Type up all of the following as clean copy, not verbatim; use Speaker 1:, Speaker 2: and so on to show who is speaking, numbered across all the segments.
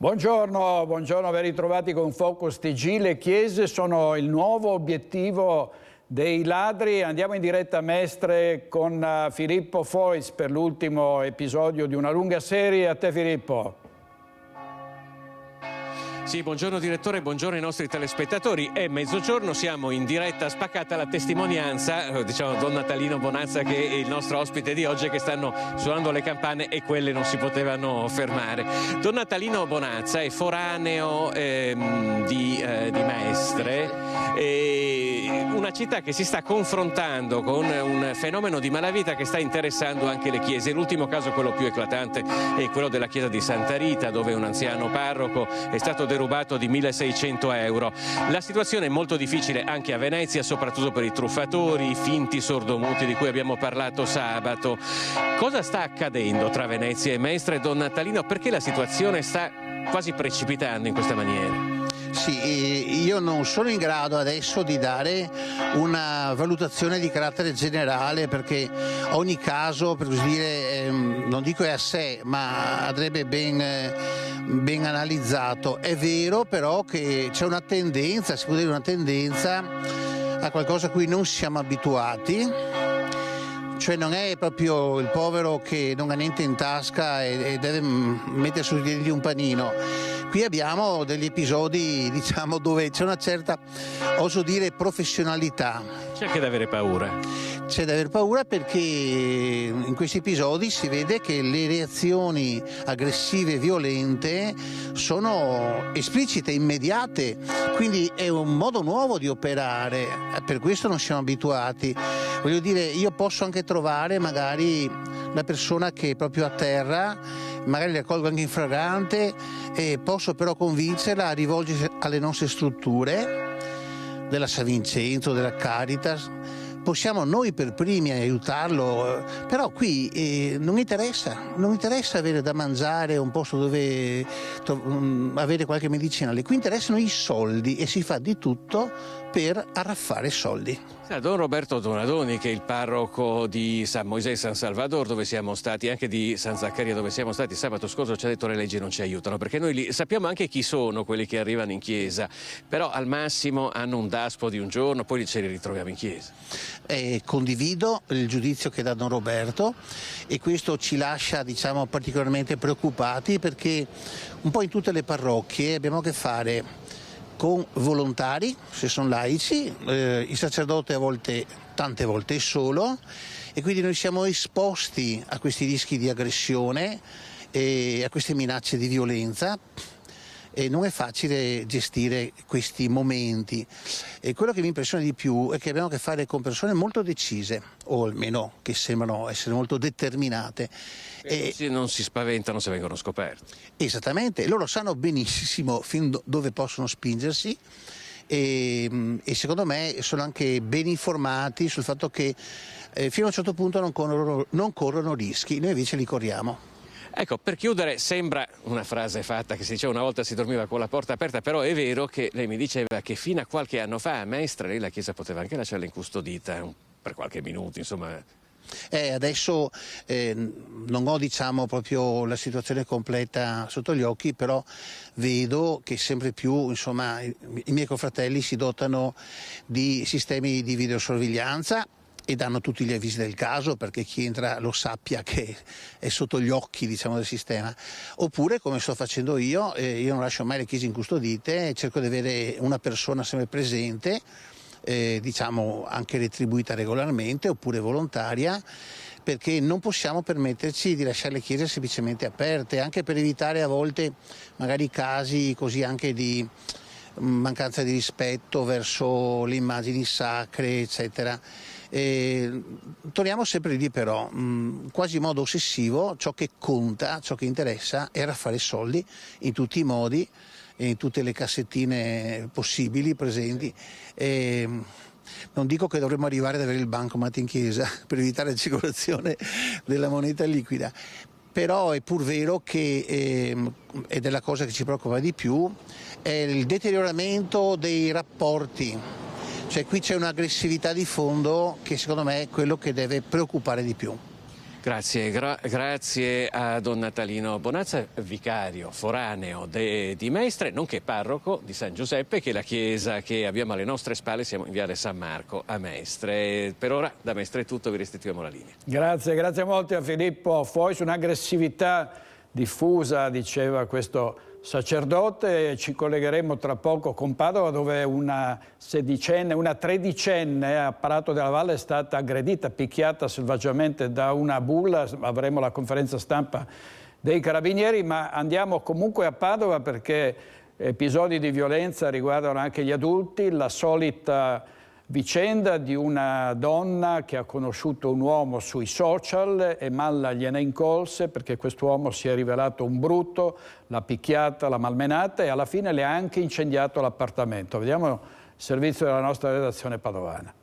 Speaker 1: Buongiorno, buongiorno, ben ritrovati con Focus TG. Le chiese sono il nuovo obiettivo dei ladri. Andiamo in diretta a Mestre con Filippo Fois per l'ultimo episodio di una lunga serie. A te Filippo.
Speaker 2: Sì, buongiorno direttore, buongiorno ai nostri telespettatori. È mezzogiorno, siamo in diretta spaccata. La testimonianza, diciamo, Don Natalino Bonazza, che è il nostro ospite di oggi, che stanno suonando le campane e quelle non si potevano fermare. Don Natalino Bonazza è foraneo di Mestre, una città che si sta confrontando con un fenomeno di malavita che sta interessando anche le chiese. L'ultimo caso, quello più eclatante, è quello della chiesa di Santa Rita, dove un anziano parroco è stato derubato di 1.600 euro. La situazione è molto difficile anche a Venezia, soprattutto per i truffatori, i finti sordomuti di cui abbiamo parlato sabato. Cosa sta accadendo tra Venezia e Mestre, Don Natalino? Perché la situazione sta quasi precipitando in questa maniera?
Speaker 3: Sì, io non sono in grado adesso di dare una valutazione di carattere generale, perché ogni caso, per così dire, non dico è a sé, ma andrebbe ben analizzato. È vero però che c'è una tendenza, si può dire una tendenza a qualcosa a cui non siamo abituati, cioè non è proprio il povero che non ha niente in tasca e deve mettere sui piedi un panino. Qui abbiamo degli episodi, diciamo, dove c'è una certa, oso dire, professionalità.
Speaker 2: C'è anche da avere paura.
Speaker 3: C'è da aver paura, perché in questi episodi si vede che le reazioni aggressive e violente sono esplicite, immediate, quindi è un modo nuovo di operare, per questo non siamo abituati. Voglio dire, io posso anche trovare magari la persona che è proprio a terra, magari la colgo anche in flagrante, e posso però convincerla a rivolgersi alle nostre strutture della San Vincenzo, della Caritas. Possiamo noi per primi aiutarlo, però qui non interessa avere da mangiare, un posto dove avere qualche medicinale. Qui interessano i soldi e si fa di tutto per arraffare soldi.
Speaker 2: Don Roberto Donadoni, che è il parroco di San Moisè e San Salvador, dove siamo stati, anche di San Zaccaria, dove siamo stati sabato scorso, ci ha detto: le leggi non ci aiutano, perché noi sappiamo anche chi sono quelli che arrivano in chiesa, però al massimo hanno un daspo di un giorno, poi ce li ritroviamo in chiesa.
Speaker 3: Condivido il giudizio che dà Don Roberto, e questo ci lascia, diciamo, particolarmente preoccupati, perché un po' in tutte le parrocchie abbiamo a che fare con volontari, se sono laici, il sacerdote tante volte è solo, e quindi noi siamo esposti a questi rischi di aggressione e a queste minacce di violenza, e non è facile gestire questi momenti. E quello che mi impressiona di più è che abbiamo a che fare con persone molto decise, o almeno che sembrano essere molto determinate.
Speaker 2: E non si spaventano se vengono scoperti.
Speaker 3: Esattamente, loro sanno benissimo fin dove possono spingersi, e secondo me sono anche ben informati sul fatto che fino a un certo punto non corrono rischi, noi invece li corriamo.
Speaker 2: Ecco, per chiudere, sembra una frase fatta che si diceva una volta: si dormiva con la porta aperta, però è vero che lei mi diceva che fino a qualche anno fa a Mestre lei la chiesa poteva anche lasciarla incustodita per qualche minuto, insomma.
Speaker 3: Adesso non ho, diciamo, proprio la situazione completa sotto gli occhi, però vedo che sempre più, insomma, i miei confratelli si dotano di sistemi di videosorveglianza e danno tutti gli avvisi del caso, perché chi entra lo sappia che è sotto gli occhi, diciamo, del sistema. Oppure, come sto facendo io non lascio mai le chiese incustodite, cerco di avere una persona sempre presente, diciamo anche retribuita regolarmente oppure volontaria, perché non possiamo permetterci di lasciare le chiese semplicemente aperte, anche per evitare a volte magari casi così anche di mancanza di rispetto verso le immagini sacre, eccetera. Torniamo sempre lì, però quasi in modo ossessivo ciò che conta, ciò che interessa è raffare soldi in tutti i modi, in tutte le cassettine possibili presenti. Non dico che dovremmo arrivare ad avere il bancomat in chiesa per evitare la circolazione della moneta liquida, però è pur vero che, ed è la cosa che ci preoccupa di più, è il deterioramento dei rapporti. Cioè qui c'è un'aggressività di fondo che secondo me è quello che deve preoccupare di più.
Speaker 2: Grazie a Don Natalino Bonazza, vicario foraneo di Mestre, nonché parroco di San Giuseppe, che è la chiesa che abbiamo alle nostre spalle. Siamo in Viale San Marco a Mestre. Per ora da Mestre è tutto, vi restituiamo la linea.
Speaker 1: Grazie molto a Filippo Fois, un'aggressività diffusa, diceva questo sacerdote. Ci collegheremo tra poco con Padova, dove una tredicenne a Prato della Valle è stata aggredita, picchiata selvaggiamente da una bulla. Avremo la conferenza stampa dei carabinieri, ma andiamo comunque a Padova perché episodi di violenza riguardano anche gli adulti. La solita vicenda di una donna che ha conosciuto un uomo sui social e mal gliene incolse perché quest'uomo si è rivelato un brutto, l'ha picchiata, l'ha malmenata e alla fine le ha anche incendiato l'appartamento. Vediamo il servizio della nostra redazione padovana.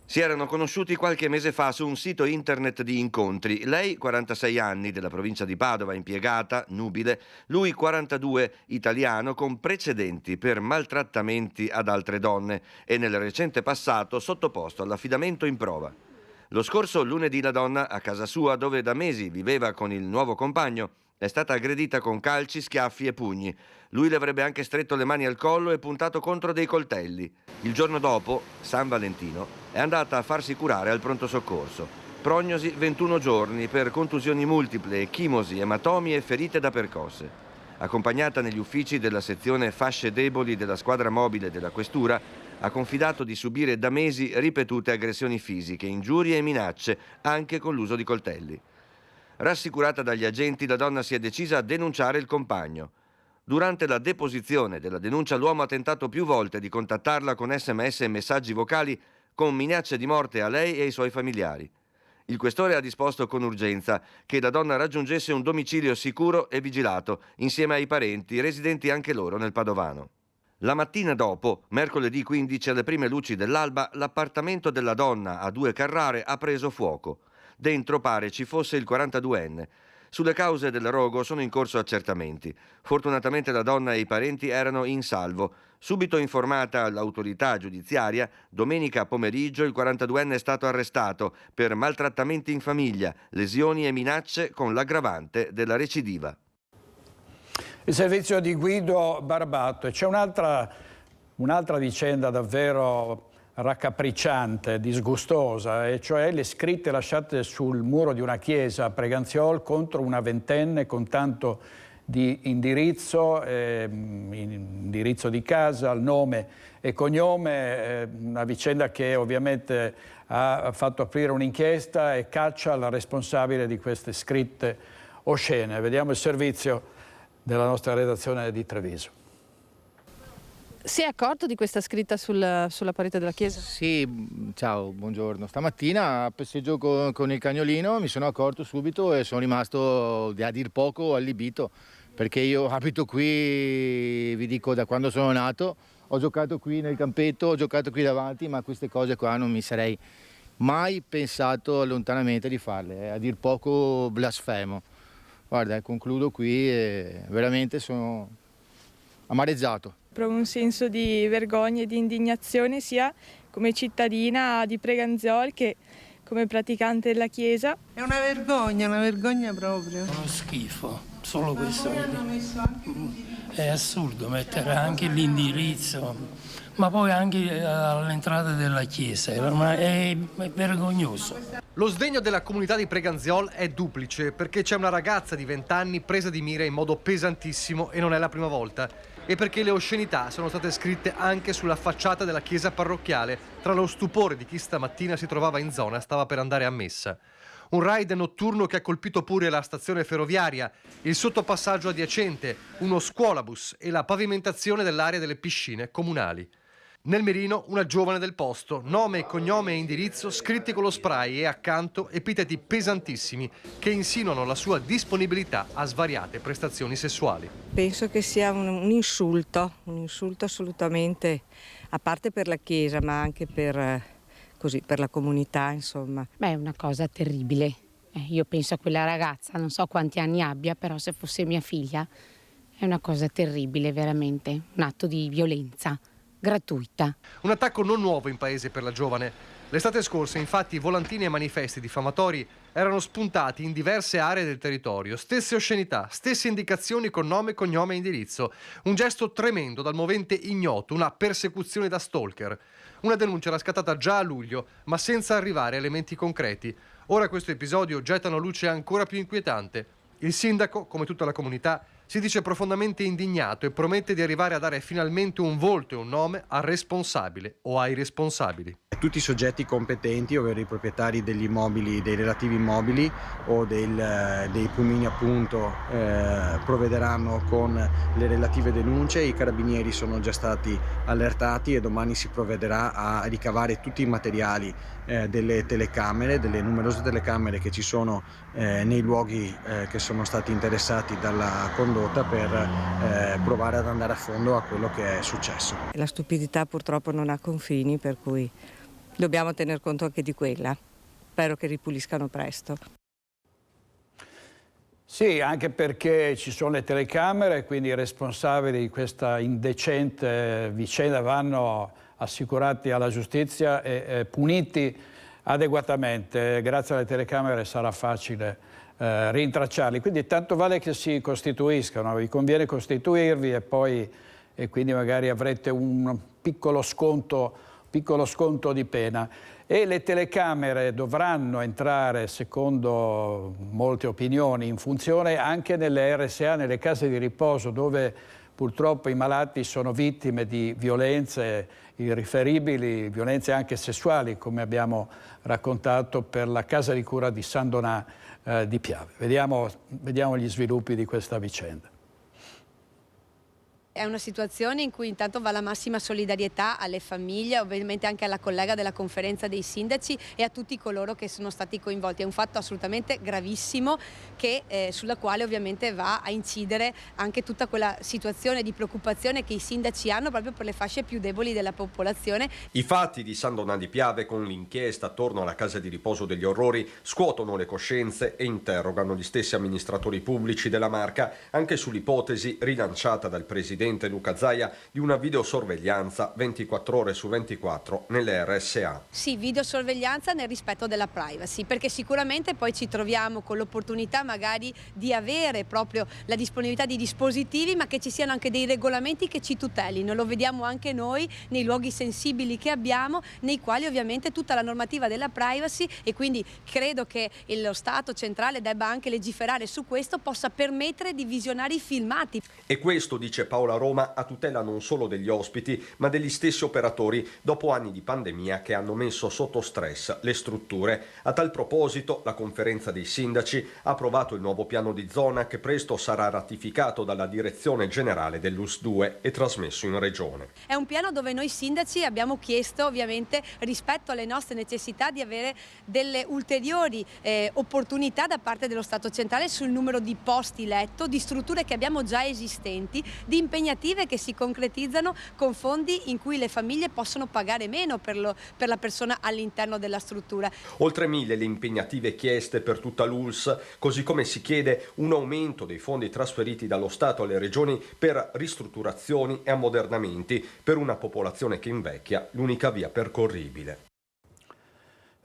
Speaker 4: Si erano conosciuti qualche mese fa su un sito internet di incontri. Lei, 46 anni, della provincia di Padova, impiegata, nubile. Lui, 42, italiano, con precedenti per maltrattamenti ad altre donne e nel recente passato sottoposto all'affidamento in prova. Lo scorso lunedì la donna, a casa sua, dove da mesi viveva con il nuovo compagno, è stata aggredita con calci, schiaffi e pugni. Lui le avrebbe anche stretto le mani al collo e puntato contro dei coltelli. Il giorno dopo, San Valentino, è andata a farsi curare al pronto soccorso. Prognosi 21 giorni per contusioni multiple, echimosi, ematomi e ferite da percosse. Accompagnata negli uffici della sezione fasce deboli della squadra mobile della questura, ha confidato di subire da mesi ripetute aggressioni fisiche, ingiurie e minacce, anche con l'uso di coltelli. Rassicurata dagli agenti, la donna si è decisa a denunciare il compagno. Durante la deposizione della denuncia l'uomo ha tentato più volte di contattarla con SMS e messaggi vocali con minacce di morte a lei e ai suoi familiari. Il questore ha disposto con urgenza che la donna raggiungesse un domicilio sicuro e vigilato insieme ai parenti, residenti anche loro nel Padovano. La mattina dopo, mercoledì 15 alle prime luci dell'alba, l'appartamento della donna a 2 Carrare ha preso fuoco. Dentro pare ci fosse il 42enne. Sulle cause del rogo sono in corso accertamenti. Fortunatamente la donna e i parenti erano in salvo. Subito informata l'autorità giudiziaria, domenica pomeriggio il 42enne è stato arrestato per maltrattamenti in famiglia, lesioni e minacce con l'aggravante della recidiva.
Speaker 1: Il servizio di Guido Barbato. E c'è un'altra vicenda davvero raccapricciante, disgustosa, e cioè le scritte lasciate sul muro di una chiesa a Preganziol contro una ventenne con tanto di indirizzo di casa, nome e cognome, una vicenda che ovviamente ha fatto aprire un'inchiesta e caccia la responsabile di queste scritte oscene. Vediamo il servizio della nostra redazione di Treviso.
Speaker 5: Si è accorto di questa scritta sulla parete della chiesa?
Speaker 6: Sì, ciao, buongiorno. Stamattina a passeggio con il cagnolino mi sono accorto subito e sono rimasto a dir poco allibito, perché io abito qui, vi dico, da quando sono nato, ho giocato qui nel campetto, ho giocato qui davanti, ma queste cose qua non mi sarei mai pensato lontanamente di farle, è a dir poco blasfemo. Guarda, concludo qui e veramente sono amareggiato.
Speaker 7: Provo un senso di vergogna e di indignazione sia come cittadina di Preganziol che come praticante della Chiesa.
Speaker 8: È una vergogna proprio.
Speaker 9: Uno schifo, solo questo. È assurdo mettere anche l'indirizzo, ma poi anche all'entrata della chiesa, è vergognoso.
Speaker 10: Lo sdegno della comunità di Preganziol è duplice, perché c'è una ragazza di 20 anni presa di mira in modo pesantissimo e non è la prima volta, e perché le oscenità sono state scritte anche sulla facciata della chiesa parrocchiale, tra lo stupore di chi stamattina si trovava in zona e stava per andare a messa. Un raid notturno che ha colpito pure la stazione ferroviaria, il sottopassaggio adiacente, uno scuolabus e la pavimentazione dell'area delle piscine comunali. Nel mirino una giovane del posto, nome, cognome e indirizzo scritti con lo spray e accanto epiteti pesantissimi che insinuano la sua disponibilità a svariate prestazioni sessuali.
Speaker 8: Penso che sia un insulto assolutamente, a parte per la Chiesa ma anche per la comunità, insomma.
Speaker 11: Beh, è una cosa terribile. Io penso a quella ragazza, non so quanti anni abbia, però se fosse mia figlia è una cosa terribile, veramente, un atto di violenza gratuita.
Speaker 10: Un attacco non nuovo in paese per la giovane. L'estate scorsa, infatti, volantini e manifesti diffamatori erano spuntati in diverse aree del territorio. Stesse oscenità, stesse indicazioni con nome, cognome e indirizzo. Un gesto tremendo dal movente ignoto, una persecuzione da stalker. Una denuncia era scattata già a luglio, ma senza arrivare a elementi concreti. Ora questo episodio getta una luce ancora più inquietante. Il sindaco, come tutta la comunità, si dice profondamente indignato e promette di arrivare a dare finalmente un volto e un nome al responsabile o ai responsabili.
Speaker 12: Tutti i soggetti competenti, ovvero i proprietari degli immobili, dei relativi immobili o dei pulmini appunto, provvederanno con le relative denunce. I carabinieri sono già stati allertati e domani si provvederà a ricavare tutti i materiali delle telecamere, delle numerose telecamere che ci sono nei luoghi che sono stati interessati dalla condotta, per provare ad andare a fondo a quello che è successo.
Speaker 8: La stupidità purtroppo non ha confini, per cui dobbiamo tener conto anche di quella. Spero che ripuliscano presto.
Speaker 1: Sì, anche perché ci sono le telecamere, quindi i responsabili di questa indecente vicenda vanno assicurati alla giustizia e puniti adeguatamente. Grazie alle telecamere sarà facile rintracciarli, quindi tanto vale che si costituiscano, vi conviene costituirvi e quindi magari avrete un piccolo sconto di pena. E le telecamere dovranno entrare, secondo molte opinioni, in funzione anche nelle RSA, nelle case di riposo, dove purtroppo i malati sono vittime di violenze irriferibili, violenze anche sessuali, come abbiamo raccontato per la casa di cura di San Donà di Piave. Vediamo gli sviluppi di questa vicenda.
Speaker 13: È una situazione in cui intanto va la massima solidarietà alle famiglie, ovviamente anche alla collega della conferenza dei sindaci e a tutti coloro che sono stati coinvolti. È un fatto assolutamente gravissimo sulla quale ovviamente va a incidere anche tutta quella situazione di preoccupazione che i sindaci hanno proprio per le fasce più deboli della popolazione.
Speaker 14: I fatti di San Donà di Piave, con l'inchiesta attorno alla casa di riposo degli orrori, scuotono le coscienze e interrogano gli stessi amministratori pubblici della Marca anche sull'ipotesi rilanciata dal presidente Luca Zaia di una videosorveglianza 24 ore su 24 nelle RSA.
Speaker 13: Sì, videosorveglianza nel rispetto della privacy, perché sicuramente poi ci troviamo con l'opportunità magari di avere proprio la disponibilità di dispositivi, ma che ci siano anche dei regolamenti che ci tutelino. Lo vediamo anche noi nei luoghi sensibili che abbiamo, nei quali ovviamente tutta la normativa della privacy, e quindi credo che lo Stato centrale debba anche legiferare su questo, possa permettere di visionare i filmati.
Speaker 14: E questo, dice Paola Roma, a tutela non solo degli ospiti ma degli stessi operatori, dopo anni di pandemia che hanno messo sotto stress le strutture. A tal proposito la conferenza dei sindaci ha approvato il nuovo piano di zona, che presto sarà ratificato dalla direzione generale dell'US 2 e trasmesso in regione.
Speaker 13: È un piano dove noi sindaci abbiamo chiesto, ovviamente rispetto alle nostre necessità, di avere delle ulteriori opportunità da parte dello Stato centrale sul numero di posti letto, di strutture che abbiamo già esistenti, di impegnative che si concretizzano con fondi in cui le famiglie possono pagare meno per la persona all'interno della struttura.
Speaker 14: Oltre 1000 le impegnative chieste per tutta l'ULSS, così come si chiede un aumento dei fondi trasferiti dallo Stato alle regioni per ristrutturazioni e ammodernamenti per una popolazione che invecchia, l'unica via percorribile.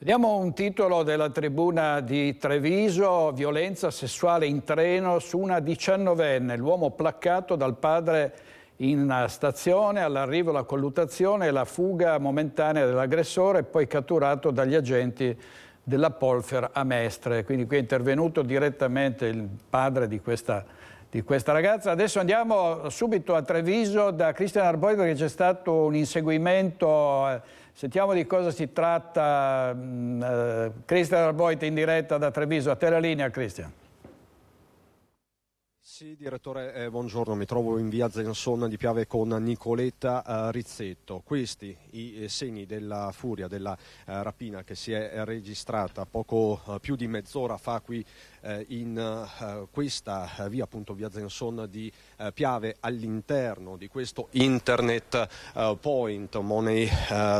Speaker 1: Vediamo un titolo della Tribuna di Treviso: violenza sessuale in treno su una 19enne, l'uomo placcato dal padre in stazione, all'arrivo la colluttazione e la fuga momentanea dell'aggressore, poi catturato dagli agenti della Polfer a Mestre. Quindi qui è intervenuto direttamente il padre di questa ragazza. Adesso andiamo subito a Treviso da Cristian Arboi, perché c'è stato un inseguimento. Sentiamo di cosa si tratta. Cristian Arboi in diretta da Treviso. A te la linea, Cristian.
Speaker 15: Sì, direttore, buongiorno. Mi trovo in via Zensona di Piave con Nicoletta Rizzetto. Questi i segni della furia, della rapina che si è registrata poco più di mezz'ora fa qui in questa via, appunto via Zensona di Piave, all'interno di questo internet point, money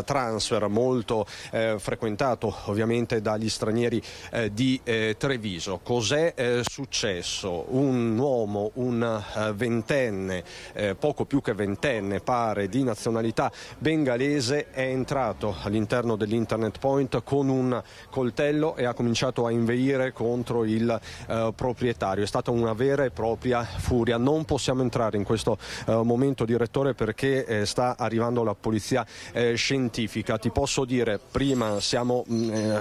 Speaker 15: transfer, molto frequentato ovviamente dagli stranieri di Treviso. Cos'è successo? Un uomo uomo, un ventenne, poco più che ventenne pare, di nazionalità bengalese, è entrato all'interno dell'Internet Point con un coltello e ha cominciato a inveire contro il proprietario. È stata una vera e propria furia. Non possiamo entrare in questo momento, direttore, perché sta arrivando la polizia scientifica. Ti posso dire, prima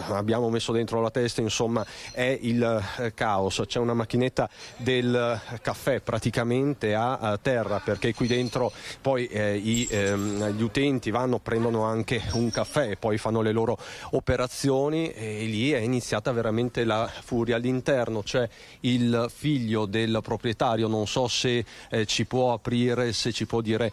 Speaker 15: abbiamo messo dentro la testa, insomma è il caos. C'è una macchinetta del caffè praticamente a terra, perché qui dentro poi gli utenti vanno, prendono anche un caffè e poi fanno le loro operazioni, e lì è iniziata veramente la furia. All'interno c'è il figlio del proprietario, non so se ci può aprire, se ci può dire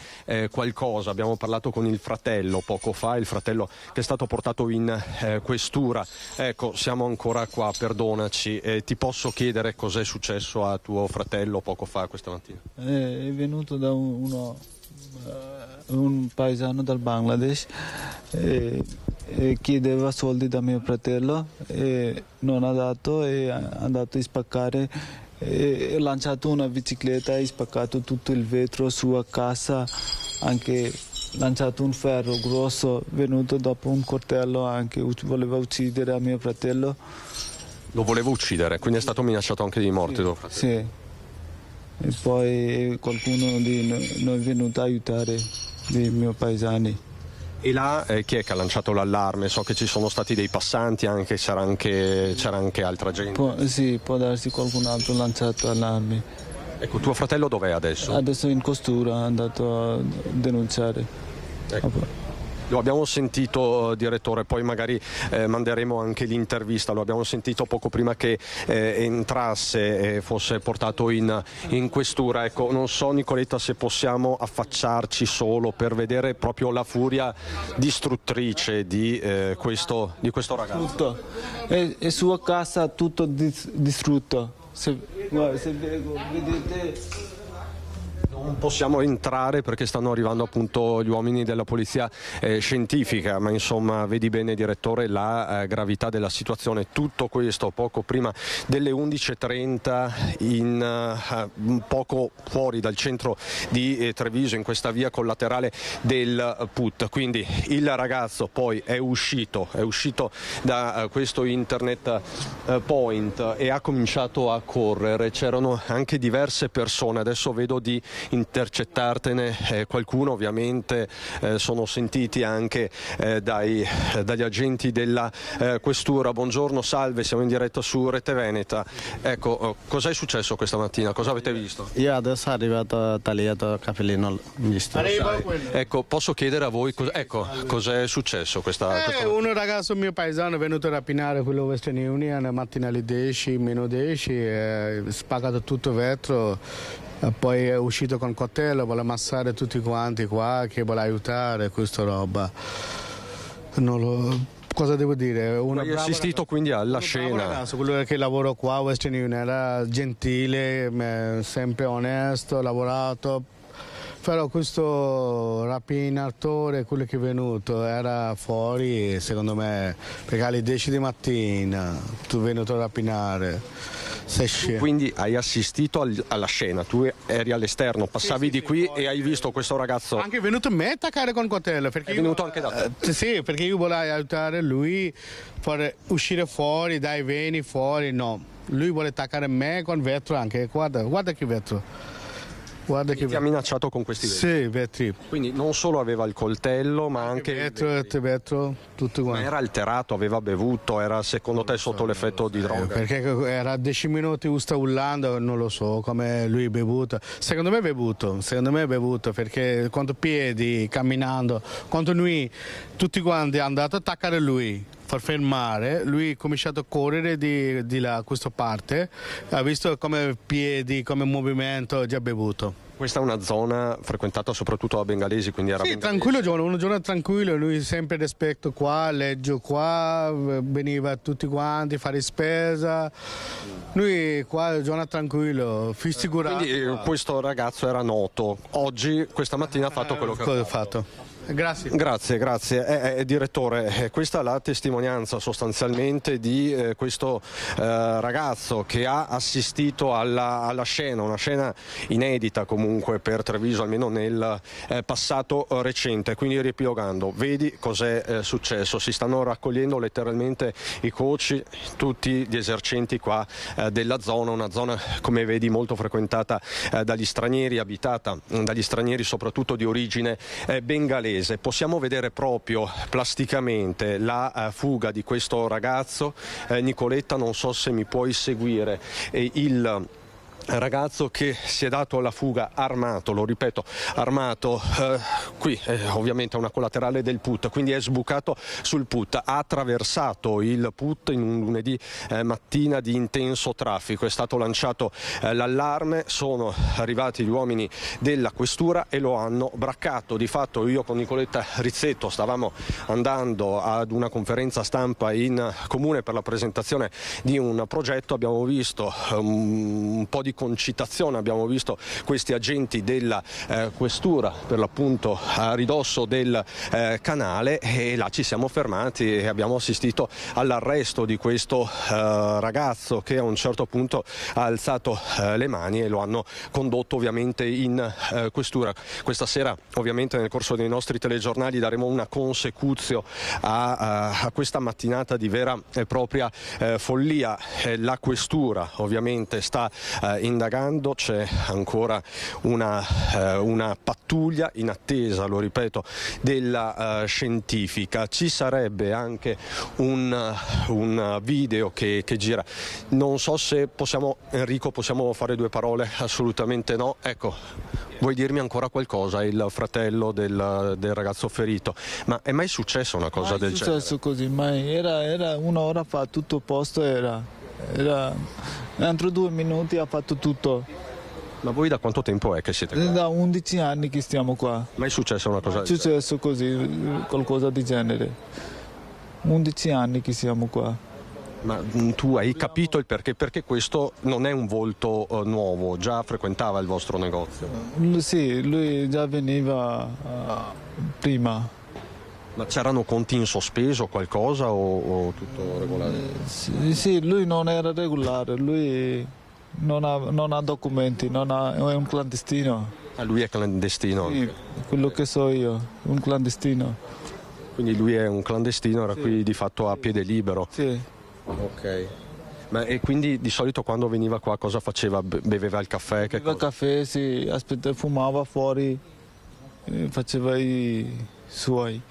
Speaker 15: qualcosa. Abbiamo parlato con il fratello poco fa, il fratello che è stato portato in questura. Ecco, siamo ancora qua, perdonaci. Ti posso chiedere cos'è successo a tuo fratello poco fa, questa mattina?
Speaker 16: È venuto da un paesano dal Bangladesh e chiedeva soldi da mio fratello e non ha dato, e è andato a spaccare, e ha lanciato una bicicletta e ha spaccato tutto il vetro sua casa, anche lanciato un ferro grosso, venuto dopo un coltello, anche voleva uccidere a mio fratello.
Speaker 15: Lo voleva uccidere, quindi è stato minacciato anche di morte, tuo fratello?
Speaker 16: Sì, e poi qualcuno di noi è venuto a aiutare, dei miei paesani.
Speaker 15: E là chi è che ha lanciato l'allarme? So che ci sono stati dei passanti, anche c'era anche altra gente.
Speaker 16: Sì, può darsi qualcun altro ha lanciato l'allarme.
Speaker 15: Ecco, tuo fratello dov'è adesso?
Speaker 16: Adesso è in questura, è andato a denunciare.
Speaker 15: Ecco. Lo abbiamo sentito, direttore, poi magari manderemo anche l'intervista. Lo abbiamo sentito poco prima che entrasse e fosse portato in questura. Ecco, non so, Nicoletta, se possiamo affacciarci solo per vedere proprio la furia distruttrice di questo ragazzo.
Speaker 16: Tutto. E sua casa tutto distrutto. Se vedete...
Speaker 15: Non possiamo entrare perché stanno arrivando appunto gli uomini della polizia scientifica, ma insomma vedi bene, direttore, la gravità della situazione. Tutto questo poco prima delle 11:30 poco fuori dal centro di Treviso, in questa via collaterale del PUT. Quindi il ragazzo poi è uscito da questo Internet Point e ha cominciato a correre. C'erano anche diverse persone, adesso vedo di intercettartene qualcuno, ovviamente sono sentiti anche dagli agenti della questura. Buongiorno, salve, siamo in diretta su Rete Veneta. Ecco, cos'è successo questa mattina? Cosa avete visto?
Speaker 17: Io adesso è arrivato tagliato capellino, visto.
Speaker 15: Ecco, posso chiedere a voi cos'è successo questa
Speaker 17: un ragazzo mio paesano è venuto a rapinare quello Western Union mattina alle 10, meno 10, spaccato tutto il vetro. Poi è uscito con coltello, vuole ammassare tutti quanti qua, che vuole aiutare, questa roba. Cosa devo dire?
Speaker 15: Hai assistito quindi alla scena?
Speaker 17: Ragazzo, quello che lavora qua a Western Union era gentile, sempre onesto, lavorato. Però questo rapinatore, quello che è venuto, era fuori, secondo me, perché alle 10 di mattina tu sei venuto a rapinare.
Speaker 15: Quindi hai assistito alla scena, tu eri all'esterno, passavi di qui e hai visto questo ragazzo.
Speaker 17: Anche venuto a me a attaccare con coltello.
Speaker 15: È venuto anche da te?
Speaker 17: Sì, perché io volevo aiutare lui, far uscire fuori, dai, vieni fuori, no. Lui vuole attaccare me con vetro anche, guarda che vetro.
Speaker 15: Ti ha minacciato con questi vetri?
Speaker 17: Sì, vetri.
Speaker 15: Quindi non solo aveva il coltello, ma anche
Speaker 17: vetro, tutto quanto.
Speaker 15: Ma era alterato, aveva bevuto, era secondo te sotto l'effetto di droga?
Speaker 17: Perché era 10 minuti sta urlando, non lo so come lui è bevuto. Secondo me è bevuto, perché quando piedi camminando, quando noi tutti quanti hanno andato a attaccare lui, far fermare, lui ha cominciato a correre di là, questa parte, ha visto come piedi, come movimento, già bevuto.
Speaker 15: Questa è una zona frequentata soprattutto da bengalesi, quindi era
Speaker 17: tranquillo, un giorno tranquillo, lui sempre rispetto qua, leggio qua, veniva tutti quanti a fare spesa, lui qua un giorno tranquillo, figurato.
Speaker 15: Quindi questo ragazzo era noto, oggi, questa mattina ha fatto quello che ha
Speaker 17: fatto.
Speaker 15: Grazie. Direttore, questa è la testimonianza sostanzialmente di questo ragazzo che ha assistito alla scena, una scena inedita comunque per Treviso, almeno nel passato recente. Quindi riepilogando, vedi cos'è successo, si stanno raccogliendo letteralmente i coach, tutti gli esercenti qua della zona, una zona come vedi molto frequentata dagli stranieri, abitata dagli stranieri soprattutto di origine bengalese. Possiamo vedere proprio plasticamente la fuga di questo ragazzo. Nicoletta, non so se mi puoi seguire, il ragazzo che si è dato alla fuga armato, lo ripeto, armato, qui ovviamente è una collaterale del PUT, quindi è sbucato sul PUT, ha attraversato il PUT in un lunedì mattina di intenso traffico, è stato lanciato l'allarme, sono arrivati gli uomini della questura e lo hanno braccato. Di fatto io con Nicoletta Rizzetto stavamo andando ad una conferenza stampa in comune per la presentazione di un progetto, abbiamo visto un po' di concitazione, abbiamo visto questi agenti della questura per l'appunto a ridosso del canale e là ci siamo fermati e abbiamo assistito all'arresto di questo ragazzo che a un certo punto ha alzato le mani e lo hanno condotto ovviamente in questura. Questa sera ovviamente nel corso dei nostri telegiornali daremo una consecutio a questa mattinata di vera e propria follia. La questura ovviamente sta indagando, c'è ancora una pattuglia in attesa, lo ripeto, della scientifica. Ci sarebbe anche un video che gira, non so se possiamo, Enrico, possiamo fare due parole? Assolutamente no. Ecco, vuoi dirmi ancora qualcosa, il fratello del ragazzo ferito? Ma è mai successa una cosa del genere?
Speaker 16: È successo così, mai. Era un'ora fa, tutto a posto era entro 2 minuti ha fatto tutto.
Speaker 15: Ma voi da quanto tempo è che siete qua?
Speaker 16: Da 11 anni che stiamo qua.
Speaker 15: Mai successo una cosa?
Speaker 16: È successo così, qualcosa di genere. 11 anni che siamo qua.
Speaker 15: Ma tu hai capito il perché? Perché questo non è un volto nuovo, già frequentava il vostro negozio?
Speaker 16: Sì, lui già veniva prima.
Speaker 15: Ma c'erano conti in sospeso, qualcosa o tutto regolare?
Speaker 16: Sì, lui non era regolare, lui non ha documenti, è un clandestino.
Speaker 15: Ah, lui è clandestino?
Speaker 16: Sì, quello che so io, un clandestino.
Speaker 15: Quindi lui è un clandestino, era qui di fatto a piede libero?
Speaker 16: Sì.
Speaker 15: Ok. Ma e quindi di solito quando veniva qua cosa faceva? Beveva il caffè?
Speaker 16: Beveva il caffè, sì, fumava fuori, faceva i suoi.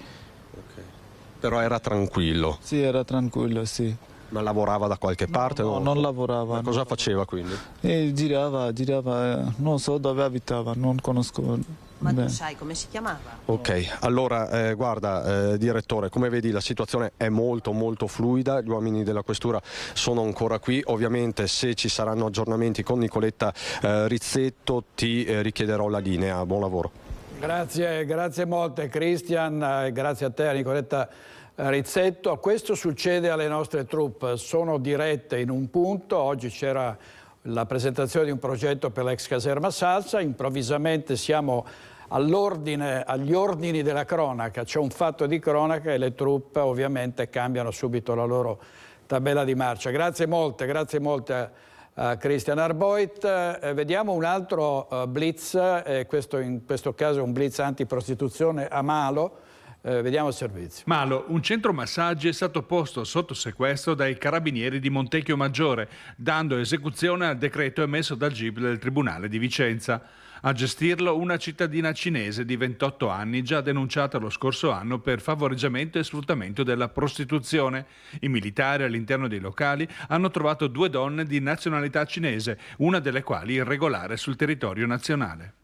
Speaker 15: Però era tranquillo?
Speaker 16: Sì, era tranquillo, sì.
Speaker 15: Ma lavorava da qualche parte?
Speaker 16: No, non lavorava.
Speaker 15: Ma cosa faceva quindi?
Speaker 16: Girava, non so dove abitava, non conosco.
Speaker 18: Ma tu sai come si chiamava?
Speaker 15: Ok, allora guarda direttore, come vedi la situazione è molto fluida, gli uomini della questura sono ancora qui, ovviamente se ci saranno aggiornamenti con Nicoletta Rizzetto ti richiederò la linea, buon lavoro.
Speaker 1: Grazie molte Cristian, grazie a te, a Nicoletta Rizzetto. Questo succede alle nostre troupe, sono dirette in un punto, oggi c'era la presentazione di un progetto per l'ex caserma Salsa, improvvisamente siamo agli ordini della cronaca, c'è un fatto di cronaca e le troupe ovviamente cambiano subito la loro tabella di marcia. Grazie molte a Christian Arboit. Vediamo un altro blitz, in questo caso un blitz antiprostituzione a Malo. Vediamo il servizio.
Speaker 19: Malo, un centro massaggi è stato posto sotto sequestro dai carabinieri di Montecchio Maggiore, dando esecuzione al decreto emesso dal GIP del Tribunale di Vicenza. A gestirlo una cittadina cinese di 28 anni, già denunciata lo scorso anno per favoreggiamento e sfruttamento della prostituzione. I militari all'interno dei locali hanno trovato 2 donne di nazionalità cinese, una delle quali irregolare sul territorio nazionale.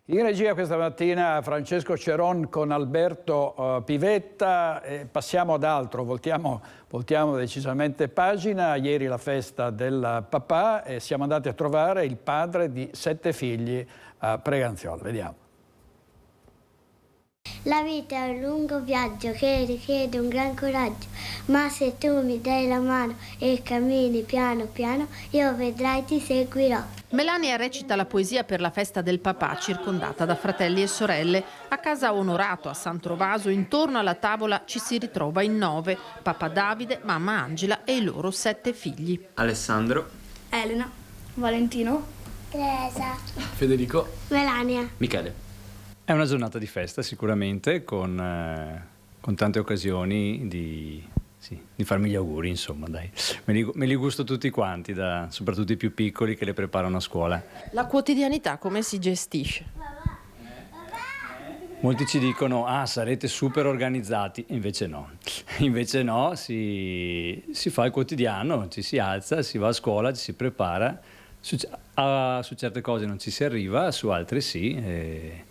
Speaker 1: In regia questa mattina Francesco Ceron con Alberto Pivetta. Passiamo ad altro, voltiamo decisamente pagina. Ieri la festa del papà e siamo andati a trovare il padre di 7 figli a Preganziola. Vediamo.
Speaker 20: La vita è un lungo viaggio che richiede un gran coraggio, ma se tu mi dai la mano e cammini piano piano, io vedrai ti seguirò.
Speaker 5: Melania recita la poesia per la festa del papà, circondata da fratelli e sorelle. A casa Onorato, a San Trovaso, intorno alla tavola ci si ritrova in 9. Papà Davide, mamma Angela e i loro 7 figli.
Speaker 21: Alessandro.
Speaker 20: Elena. Valentino. Teresa.
Speaker 21: Federico.
Speaker 20: Melania.
Speaker 21: Michele.
Speaker 22: È una giornata di festa sicuramente, con tante occasioni di farmi gli auguri, insomma, dai. Me li gusto tutti quanti, soprattutto i più piccoli che le preparano a scuola.
Speaker 5: La quotidianità come si gestisce?
Speaker 22: Molti ci dicono, sarete super organizzati, invece no. Invece no, si fa il quotidiano, ci si alza, si va a scuola, ci si prepara. Su certe cose non ci si arriva, su altre sì.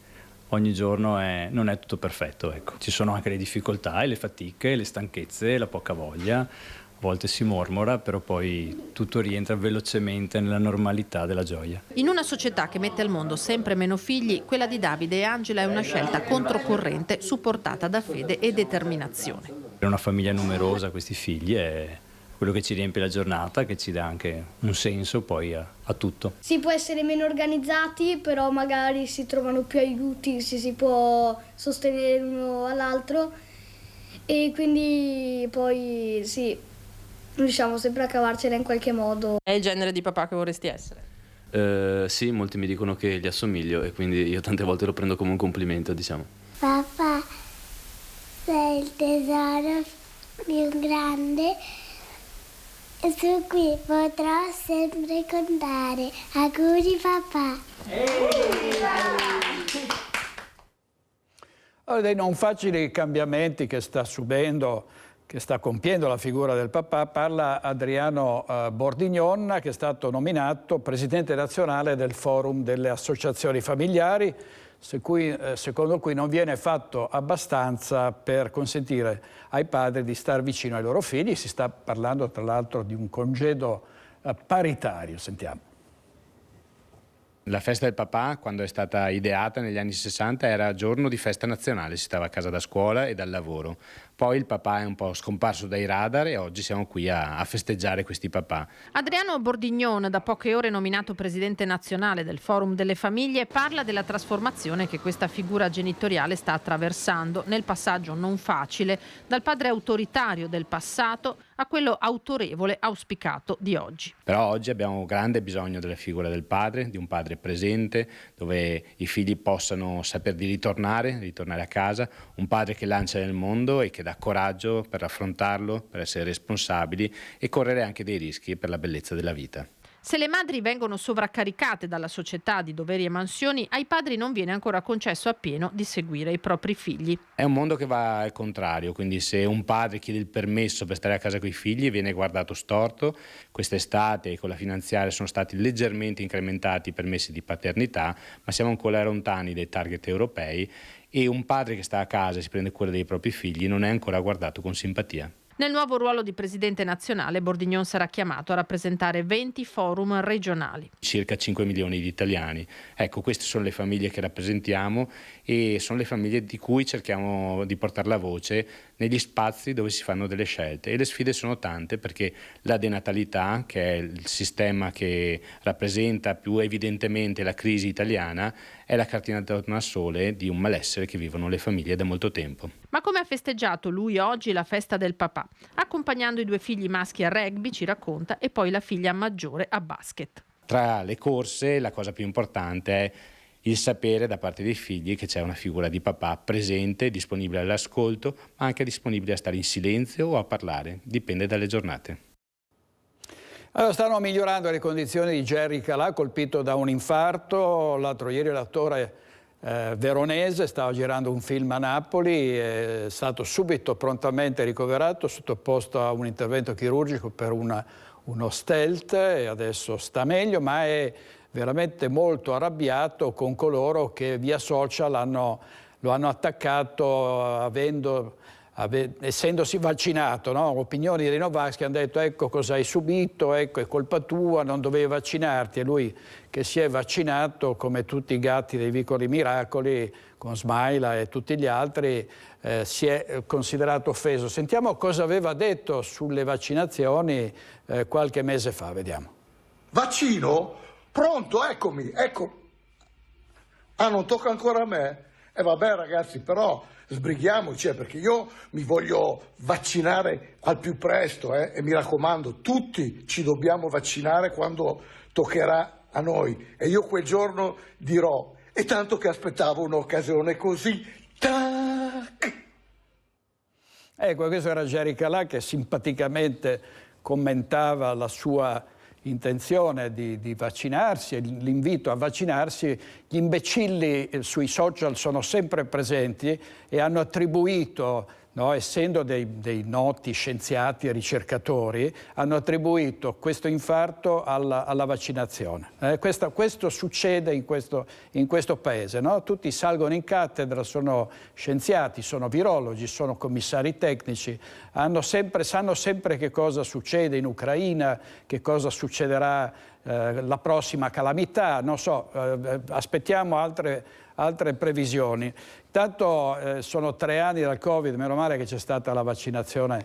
Speaker 22: Ogni giorno non è tutto perfetto, ecco. Ci sono anche le difficoltà, le fatiche, le stanchezze, la poca voglia. A volte si mormora, però poi tutto rientra velocemente nella normalità della gioia.
Speaker 5: In una società che mette al mondo sempre meno figli, quella di Davide e Angela è una scelta controcorrente, supportata da fede e determinazione.
Speaker 22: Per una famiglia numerosa, questi figli è quello che ci riempie la giornata, che ci dà anche un senso poi a tutto.
Speaker 20: Si può essere meno organizzati, però magari si trovano più aiuti, si può sostenere l'uno all'altro e quindi poi sì, riusciamo sempre a cavarcela in qualche modo.
Speaker 5: È il genere di papà che vorresti essere?
Speaker 21: Sì, molti mi dicono che gli assomiglio e quindi io tante volte lo prendo come un complimento, diciamo.
Speaker 20: Papà, sei il tesoro più grande su cui potrò sempre contare. Auguri papà.
Speaker 1: Allora, dei non facili cambiamenti che sta subendo, che sta compiendo la figura del papà, parla Adriano Bordignon, che è stato nominato presidente nazionale del Forum delle Associazioni Familiari, secondo cui non viene fatto abbastanza per consentire ai padri di star vicino ai loro figli. Si sta parlando tra l'altro di un congedo paritario. Sentiamo.
Speaker 6: La festa del papà, quando è stata ideata negli anni 60, era giorno di festa nazionale, si stava a casa da scuola e dal lavoro. Poi il papà è un po' scomparso dai radar e oggi siamo qui a festeggiare questi papà.
Speaker 5: Adriano Bordignon, da poche ore nominato presidente nazionale del Forum delle Famiglie, parla della trasformazione che questa figura genitoriale sta attraversando nel passaggio non facile dal padre autoritario del passato a quello autorevole auspicato di oggi.
Speaker 6: Però oggi abbiamo grande bisogno della figura del padre, di un padre presente, dove i figli possano saper di ritornare a casa, un padre che lancia nel mondo e che dà coraggio per affrontarlo, per essere responsabili e correre anche dei rischi per la bellezza della vita.
Speaker 5: Se le madri vengono sovraccaricate dalla società di doveri e mansioni, ai padri non viene ancora concesso appieno di seguire i propri figli.
Speaker 6: È un mondo che va al contrario, quindi se un padre chiede il permesso per stare a casa con i figli viene guardato storto. Quest'estate con la finanziaria sono stati leggermente incrementati i permessi di paternità, ma siamo ancora lontani dai target europei e un padre che sta a casa e si prende cura dei propri figli non è ancora guardato con simpatia.
Speaker 5: Nel nuovo ruolo di presidente nazionale, Bordignon sarà chiamato a rappresentare 20 forum regionali.
Speaker 6: Circa 5 milioni di italiani. Ecco, queste sono le famiglie che rappresentiamo e sono le famiglie di cui cerchiamo di portare la voce negli spazi dove si fanno delle scelte. E le sfide sono tante perché la denatalità, che è il sistema che rappresenta più evidentemente la crisi italiana, è la cartina tornasole di un malessere che vivono le famiglie da molto tempo.
Speaker 5: Ma come ha festeggiato lui oggi la festa del papà? Accompagnando i 2 figli maschi a rugby, ci racconta, e poi la figlia maggiore a basket.
Speaker 6: Tra le corse la cosa più importante è il sapere da parte dei figli che c'è una figura di papà presente, disponibile all'ascolto, ma anche disponibile a stare in silenzio o a parlare, dipende dalle giornate.
Speaker 1: Allora, stanno migliorando le condizioni di Jerry Calà, colpito da un infarto. L'altro ieri l'attore veronese stava girando un film a Napoli, è stato subito prontamente ricoverato, sottoposto a un intervento chirurgico per uno stealth e adesso sta meglio, ma è veramente molto arrabbiato con coloro che via social lo hanno attaccato essendosi vaccinato, no? Opinioni dei Novax che hanno detto ecco cosa hai subito, ecco è colpa tua, non dovevi vaccinarti, e lui che si è vaccinato come tutti i gatti dei Vicoli Miracoli con Smaila e tutti gli altri si è considerato offeso. Sentiamo cosa aveva detto sulle vaccinazioni qualche mese fa, vediamo.
Speaker 23: Vaccino?
Speaker 2: Pronto, eccomi, ecco. Ah, non tocca ancora a me? Vabbè ragazzi, però sbrighiamoci, perché io mi voglio vaccinare al più presto, e mi raccomando, tutti ci dobbiamo vaccinare quando toccherà a noi. E io quel giorno dirò, e tanto che aspettavo un'occasione così, tac!
Speaker 1: Ecco, questo era Jerry Calà che simpaticamente commentava la sua intenzione di vaccinarsi, l'invito a vaccinarsi. Gli imbecilli sui social sono sempre presenti e hanno attribuito, no, essendo dei noti scienziati e ricercatori, hanno attribuito questo infarto alla vaccinazione. Questo succede in questo paese, no? Tutti salgono in cattedra, sono scienziati, sono virologi, sono commissari tecnici, sanno sempre che cosa succede in Ucraina, che cosa succederà la prossima calamità, non so, aspettiamo altre previsioni. Intanto sono 3 anni dal Covid, meno male che c'è stata la vaccinazione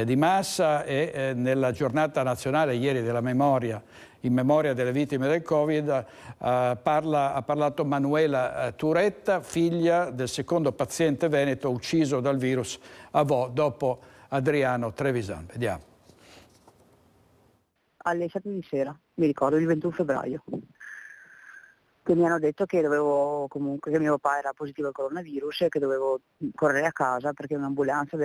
Speaker 1: di massa e nella giornata nazionale ieri della memoria, in memoria delle vittime del Covid, ha parlato Manuela Turetta, figlia del secondo paziente veneto ucciso dal virus a Vo dopo Adriano Trevisan. Vediamo.
Speaker 3: Alle 7 di sera, mi ricordo, il 21 febbraio. Che mi hanno detto che che mio papà era positivo al coronavirus e che dovevo correre a casa perché un'ambulanza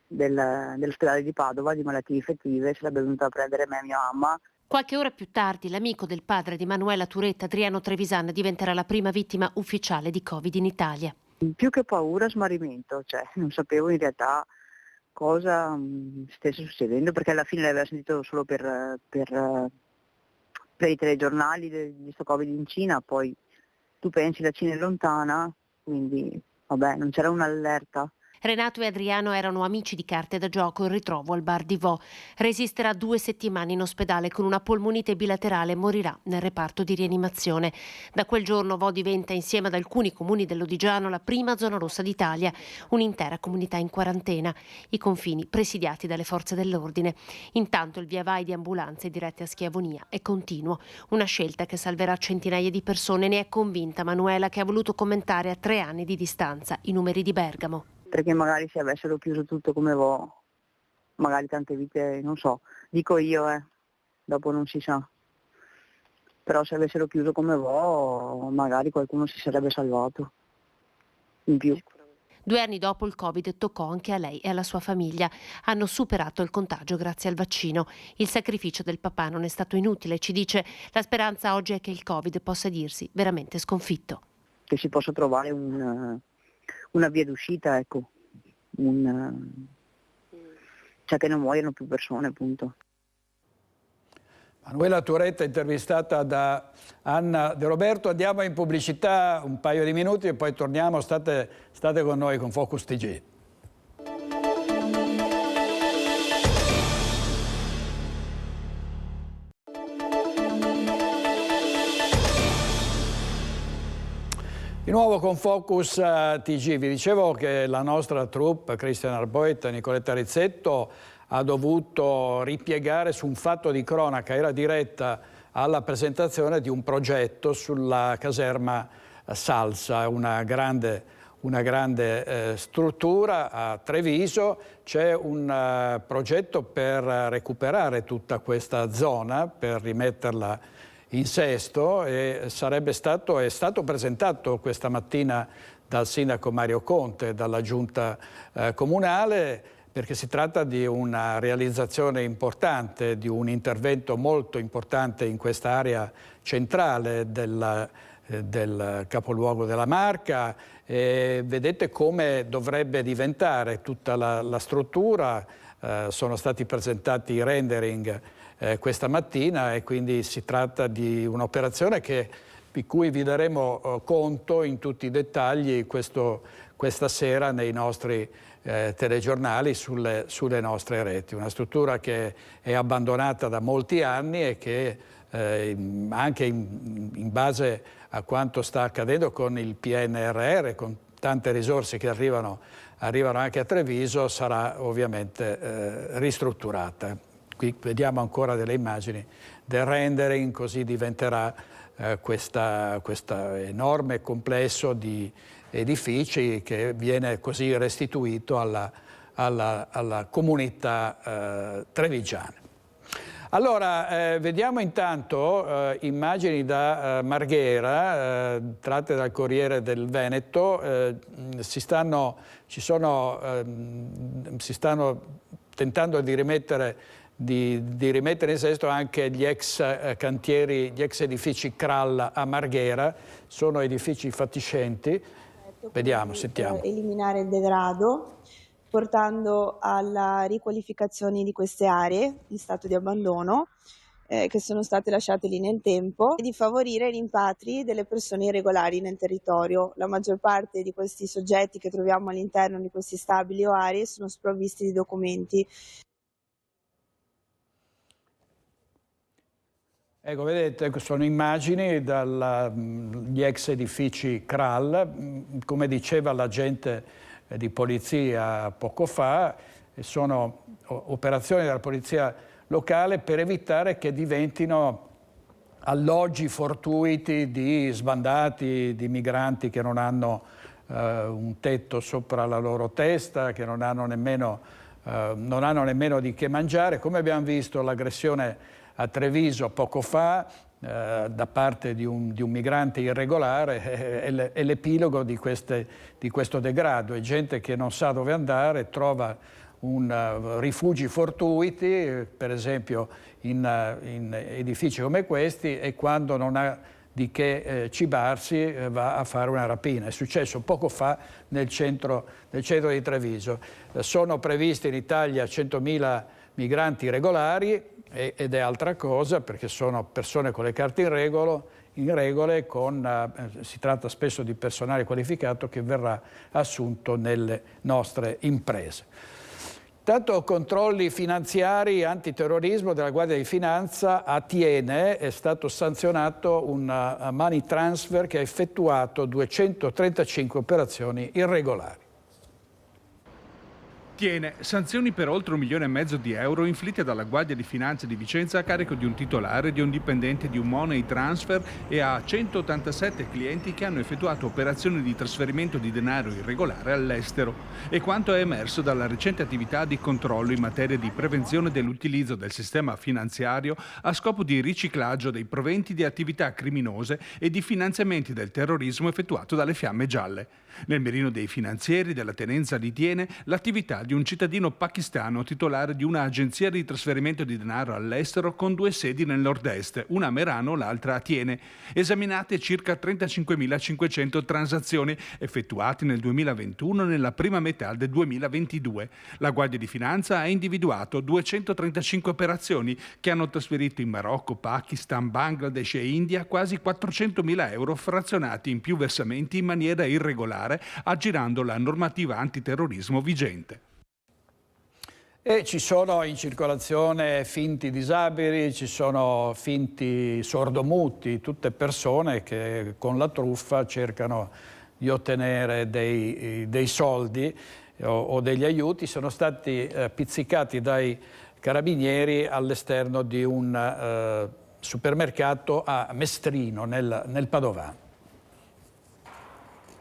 Speaker 3: dell'ospedale di Padova di malattie infettive sarebbe venuta a prendere me e mia mamma.
Speaker 23: Qualche ora più tardi l'amico del padre di Manuela Turetta, Adriano Trevisan, diventerà la prima vittima ufficiale di Covid in Italia.
Speaker 3: Più che paura, smarrimento, cioè non sapevo in realtà cosa stesse succedendo, perché alla fine l'aveva sentito solo per i telegiornali di questo Covid in Cina. Poi tu pensi la Cina è lontana, quindi vabbè, non c'era un'allerta.
Speaker 23: Renato e Adriano erano amici di carte da gioco, il ritrovo al bar di Vo. Resisterà 2 settimane in ospedale con una polmonite bilaterale e morirà nel reparto di rianimazione. Da quel giorno Vo diventa, insieme ad alcuni comuni dell'Odigiano, la prima zona rossa d'Italia, un'intera comunità in quarantena, i confini presidiati dalle forze dell'ordine. Intanto il via vai di ambulanze dirette a Schiavonia è continuo, una scelta che salverà centinaia di persone, ne è convinta Manuela, che ha voluto commentare a 3 anni di distanza i numeri di Bergamo.
Speaker 3: Perché magari se avessero chiuso tutto come Vo, magari tante vite, non so, dico io, dopo non si sa. Però se avessero chiuso come Vo, magari qualcuno si sarebbe salvato in più.
Speaker 23: 2 anni dopo il Covid toccò anche a lei e alla sua famiglia. Hanno superato il contagio grazie al vaccino. Il sacrificio del papà non è stato inutile, ci dice. La speranza oggi è che il Covid possa dirsi veramente sconfitto.
Speaker 3: Che si possa trovare una via d'uscita, ecco, cioè che non muoiano più persone, appunto.
Speaker 1: Manuela Turetta intervistata da Anna De Roberto. Andiamo in pubblicità un paio di minuti e poi torniamo. State con noi con Focus TG. Di nuovo con Focus TG. Vi dicevo che la nostra troupe, Cristian Arboit e Nicoletta Rizzetto, ha dovuto ripiegare su un fatto di cronaca. Era diretta alla presentazione di un progetto sulla caserma Salsa, una grande struttura a Treviso. C'è un progetto per recuperare tutta questa zona, per rimetterla in sesto, e è stato presentato questa mattina dal sindaco Mario Conte, dalla giunta comunale, perché si tratta di una realizzazione importante, di un intervento molto importante in questa area centrale del capoluogo della Marca. E vedete come dovrebbe diventare tutta la struttura. Sono stati presentati i rendering questa mattina e quindi si tratta di un'operazione di cui vi daremo conto in tutti i dettagli questa sera nei nostri telegiornali, sulle nostre reti. Una struttura che è abbandonata da molti anni e che anche in base a quanto sta accadendo con il PNRR, con tante risorse che arrivano anche a Treviso, sarà ovviamente ristrutturata. qui vediamo ancora delle immagini del rendering, così diventerà questo enorme complesso di edifici che viene così restituito alla comunità trevigiana. Allora, vediamo intanto immagini da Marghera, tratte dal Corriere del Veneto. Si stanno tentando di rimettere in sesto anche gli ex cantieri, gli ex edifici Krall a Marghera. Sono edifici fatiscenti. Vediamo, sentiamo.
Speaker 4: Eliminare il degrado, portando alla riqualificazione di queste aree in stato di abbandono che sono state lasciate lì nel tempo, e di favorire i rimpatri delle persone irregolari nel territorio. La maggior parte di questi soggetti che troviamo all'interno di questi stabili o aree sono sprovvisti di documenti.
Speaker 1: Ecco, vedete, sono immagini dagli ex edifici Krall, come diceva l'agente di polizia poco fa, sono operazioni della polizia locale per evitare che diventino alloggi fortuiti di sbandati, di migranti che non hanno un tetto sopra la loro testa, che non hanno nemmeno di che mangiare, come abbiamo visto l'aggressione a Treviso poco fa da parte di un migrante irregolare, è l'epilogo di questo degrado. È gente che non sa dove andare, trova rifugi fortuiti, per esempio in edifici come questi, e quando non ha di che cibarsi va a fare una rapina. È successo poco fa nel centro di Treviso. Sono previsti in Italia 100.000 migranti irregolari, ed è altra cosa perché sono persone con le carte in regole, si tratta spesso di personale qualificato che verrà assunto nelle nostre imprese. Tanto controlli finanziari, antiterrorismo della Guardia di Finanza a Thiene è stato sanzionato un money transfer che ha effettuato 235 operazioni irregolari.
Speaker 19: Thiene, sanzioni per oltre 1,5 milioni di euro inflitte dalla Guardia di Finanza di Vicenza a carico di un titolare, di un dipendente di un money transfer e a 187 clienti che hanno effettuato operazioni di trasferimento di denaro irregolare all'estero. E quanto è emerso dalla recente attività di controllo in materia di prevenzione dell'utilizzo del sistema finanziario a scopo di riciclaggio dei proventi di attività criminose e di finanziamenti del terrorismo effettuato dalle Fiamme Gialle. Nel mirino dei finanzieri della tenenza di Thiene l'attività di un cittadino pakistano titolare di un'agenzia di trasferimento di denaro all'estero con 2 sedi nel nord-est, una a Merano, l'altra a Thiene. Esaminate circa 35.500 transazioni effettuate nel 2021 e nella prima metà del 2022. La Guardia di Finanza ha individuato 235 operazioni che hanno trasferito in Marocco, Pakistan, Bangladesh e India quasi 400.000 euro frazionati in più versamenti in maniera irregolare, aggirando la normativa antiterrorismo vigente.
Speaker 1: E ci sono in circolazione finti disabili, ci sono finti sordomuti, tutte persone che con la truffa cercano di ottenere dei soldi o degli aiuti. Sono stati pizzicati dai carabinieri all'esterno di un supermercato a Mestrino, nel Padovano.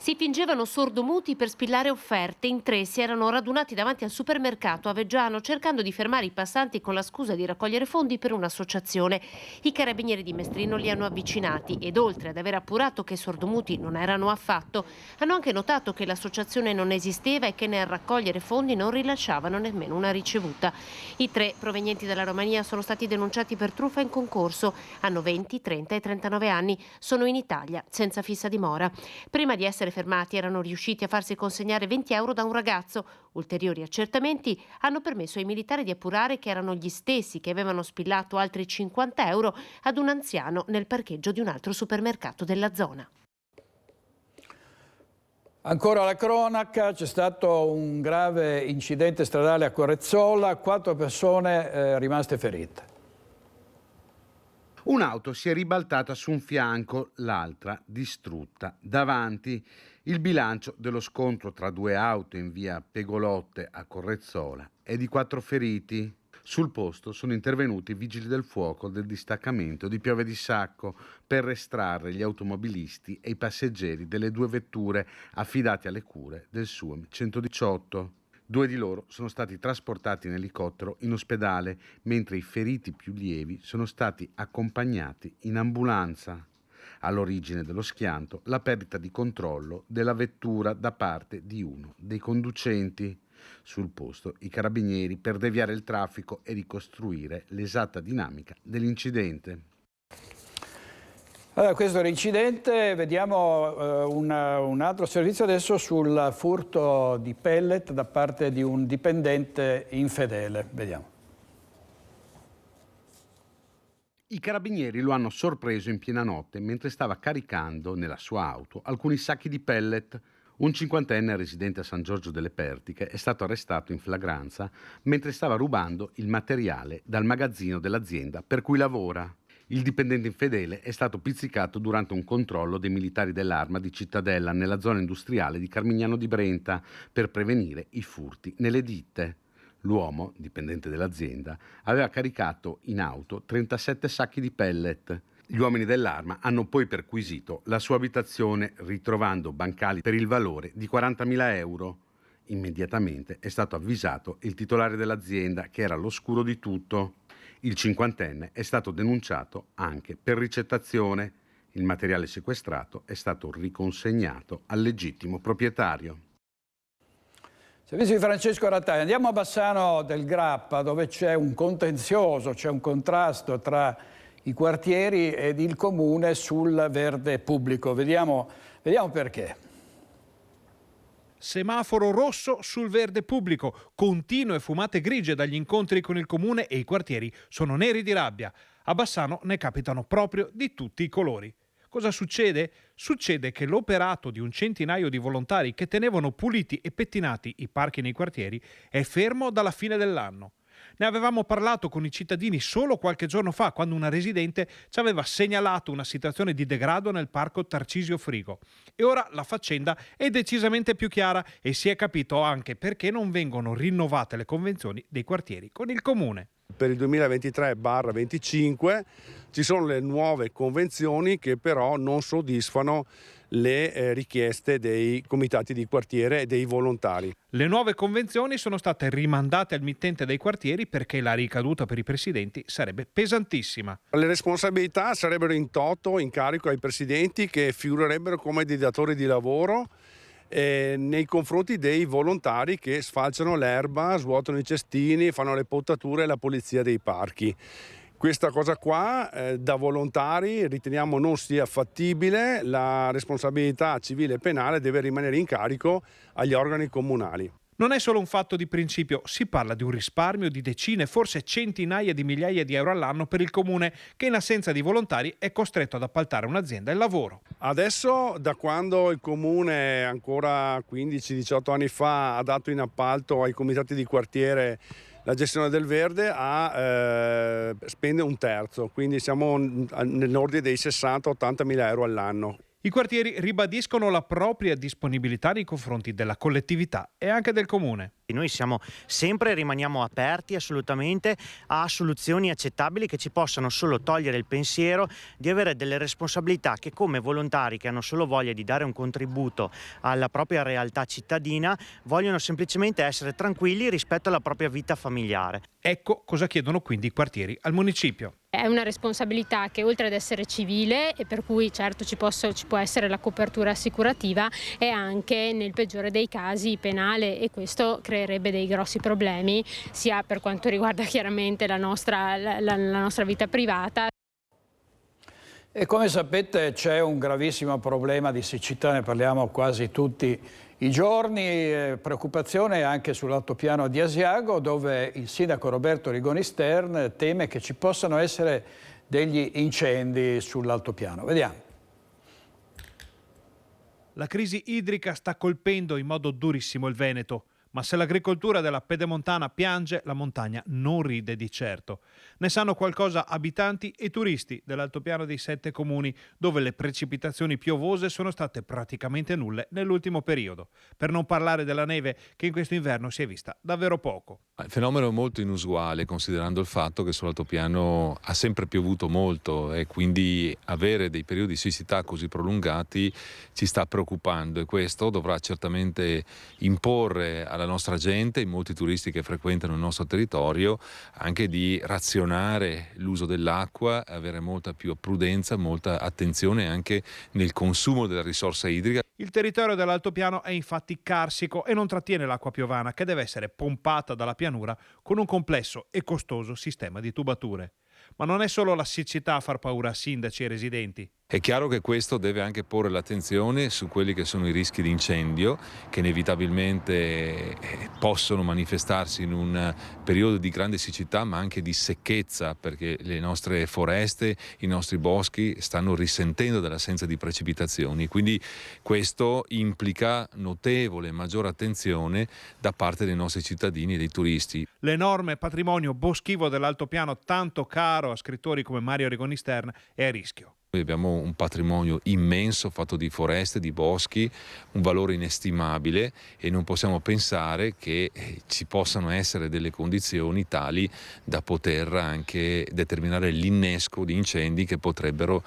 Speaker 23: Si fingevano sordomuti per spillare offerte. In 3 si erano radunati davanti al supermercato a Veggiano cercando di fermare i passanti con la scusa di raccogliere fondi per un'associazione. I carabinieri di Mestrino li hanno avvicinati ed oltre ad aver appurato che sordomuti non erano affatto, hanno anche notato che l'associazione non esisteva e che nel raccogliere fondi non rilasciavano nemmeno una ricevuta. I 3 provenienti dalla Romania sono stati denunciati per truffa in concorso. Hanno 20, 30 e 39 anni. Sono in Italia senza fissa dimora. Prima di essere fermati erano riusciti a farsi consegnare 20 euro da un ragazzo. Ulteriori accertamenti hanno permesso ai militari di appurare che erano gli stessi che avevano spillato altri 50 euro ad un anziano nel parcheggio di un altro supermercato della zona.
Speaker 1: Ancora la cronaca, c'è stato un grave incidente stradale a Corezzola, 4 persone rimaste ferite.
Speaker 7: Un'auto si è ribaltata su un fianco, l'altra distrutta davanti. Il bilancio dello scontro tra 2 auto in via Pegolotte a Corezzola è di 4 feriti. Sul posto sono intervenuti i vigili del fuoco del distaccamento di Pieve di Sacco per estrarre gli automobilisti e i passeggeri delle 2 vetture affidati alle cure del SUAM 118. 2 di loro sono stati trasportati in elicottero in ospedale, mentre i feriti più lievi sono stati accompagnati in ambulanza. All'origine dello schianto la perdita di controllo della vettura da parte di uno dei conducenti. Sul posto i carabinieri per deviare il traffico e ricostruire l'esatta dinamica dell'incidente.
Speaker 1: Allora, questo è l'incidente, vediamo un altro servizio adesso sul furto di pellet da parte di un dipendente infedele. Vediamo.
Speaker 7: I carabinieri lo hanno sorpreso in piena notte mentre stava caricando nella sua auto alcuni sacchi di pellet. Un 50enne residente a San Giorgio delle Pertiche è stato arrestato in flagranza mentre stava rubando il materiale dal magazzino dell'azienda per cui lavora. Il dipendente infedele è stato pizzicato durante un controllo dei militari dell'Arma di Cittadella nella zona industriale di Carmignano di Brenta per prevenire i furti nelle ditte. L'uomo, dipendente dell'azienda, aveva caricato in auto 37 sacchi di pellet. Gli uomini dell'Arma hanno poi perquisito la sua abitazione ritrovando bancali per il valore di 40.000 euro. Immediatamente è stato avvisato il titolare dell'azienda che era all'oscuro di tutto. Il 50enne è stato denunciato anche per ricettazione. Il materiale sequestrato è stato riconsegnato al legittimo proprietario.
Speaker 1: Servizio di Francesco Rattaglia. Andiamo a Bassano del Grappa, dove c'è un contenzioso, c'è un contrasto tra i quartieri ed il comune sul verde pubblico. Vediamo perché.
Speaker 9: Semaforo rosso sul verde pubblico, continue fumate grigie dagli incontri con il comune e i quartieri sono neri di rabbia. A Bassano ne capitano proprio di tutti i colori. Cosa succede? Succede che l'operato di un centinaio di volontari che tenevano puliti e pettinati i parchi nei quartieri è fermo dalla fine dell'anno. Ne avevamo parlato con i cittadini solo qualche giorno fa, quando una residente ci aveva segnalato una situazione di degrado nel parco Tarcisio Frigo. E ora la faccenda è decisamente più chiara e si è capito anche perché non vengono rinnovate le convenzioni dei quartieri con il comune.
Speaker 10: Per il 2023-25 ci sono le nuove convenzioni che però non soddisfano le richieste dei comitati di quartiere e dei volontari.
Speaker 9: Le nuove convenzioni sono state rimandate al mittente dei quartieri perché la ricaduta per i presidenti sarebbe pesantissima.
Speaker 10: Le responsabilità sarebbero in toto in carico ai presidenti, che figurerebbero come dei datori di lavoro nei confronti dei volontari che sfalciano l'erba, svuotano i cestini, fanno le potature e la pulizia dei parchi. Questa cosa qua da volontari riteniamo non sia fattibile, la responsabilità civile e penale deve rimanere in carico agli organi comunali.
Speaker 9: Non è solo un fatto di principio, si parla di un risparmio di decine, forse centinaia di migliaia di euro all'anno per il comune, che in assenza di volontari è costretto ad appaltare un'azienda il lavoro.
Speaker 10: Adesso, da quando il comune ancora 15-18 anni fa ha dato in appalto ai comitati di quartiere la gestione del verde, spende un terzo, quindi siamo nell'ordine dei 60-80 mila euro all'anno.
Speaker 9: I quartieri ribadiscono la propria disponibilità nei confronti della collettività e anche del comune.
Speaker 11: Noi siamo sempre e rimaniamo aperti assolutamente a soluzioni accettabili che ci possano solo togliere il pensiero di avere delle responsabilità che, come volontari che hanno solo voglia di dare un contributo alla propria realtà cittadina, vogliono semplicemente essere tranquilli rispetto alla propria vita familiare.
Speaker 9: Ecco cosa chiedono quindi i quartieri al municipio.
Speaker 24: È una responsabilità che, oltre ad essere civile, e per cui certo ci può essere la copertura assicurativa, è anche nel peggiore dei casi penale, e questo creerebbe dei grossi problemi sia per quanto riguarda chiaramente la nostra vita privata.
Speaker 1: E come sapete c'è un gravissimo problema di siccità, ne parliamo quasi tutti i giorni, preoccupazione anche sull'altopiano di Asiago, dove il sindaco Roberto Rigoni Stern teme che ci possano essere degli incendi sull'altopiano. Vediamo.
Speaker 9: La crisi idrica sta colpendo in modo durissimo il Veneto. Ma se l'agricoltura della Pedemontana piange, la montagna non ride di certo. Ne sanno qualcosa abitanti e turisti dell'altopiano dei 7 comuni, dove le precipitazioni piovose sono state praticamente nulle nell'ultimo periodo. Per non parlare della neve, che in questo inverno si è vista davvero poco.
Speaker 8: Il fenomeno è molto inusuale, considerando il fatto che sull'altopiano ha sempre piovuto molto e quindi avere dei periodi di siccità così prolungati ci sta preoccupando, e questo dovrà certamente imporre alla nostra gente, i molti turisti che frequentano il nostro territorio, anche di razionare l'uso dell'acqua, avere molta più prudenza, molta attenzione anche nel consumo della risorsa idrica.
Speaker 9: Il territorio dell'altopiano è infatti carsico e non trattiene l'acqua piovana, che deve essere pompata dalla pianura con un complesso e costoso sistema di tubature. Ma non è solo la siccità a far paura a sindaci e residenti.
Speaker 8: È chiaro che questo deve anche porre l'attenzione su quelli che sono i rischi di incendio, che inevitabilmente possono manifestarsi in un periodo di grande siccità, ma anche di secchezza, perché le nostre foreste, i nostri boschi stanno risentendo dell'assenza di precipitazioni. Quindi questo implica notevole maggiore attenzione da parte dei nostri cittadini e dei turisti.
Speaker 9: L'enorme patrimonio boschivo dell'altopiano, tanto caro a scrittori come Mario Rigoni Stern, è a rischio.
Speaker 8: Noi abbiamo un patrimonio immenso fatto di foreste, di boschi, un valore inestimabile, e non possiamo pensare che ci possano essere delle condizioni tali da poter anche determinare l'innesco di incendi che potrebbero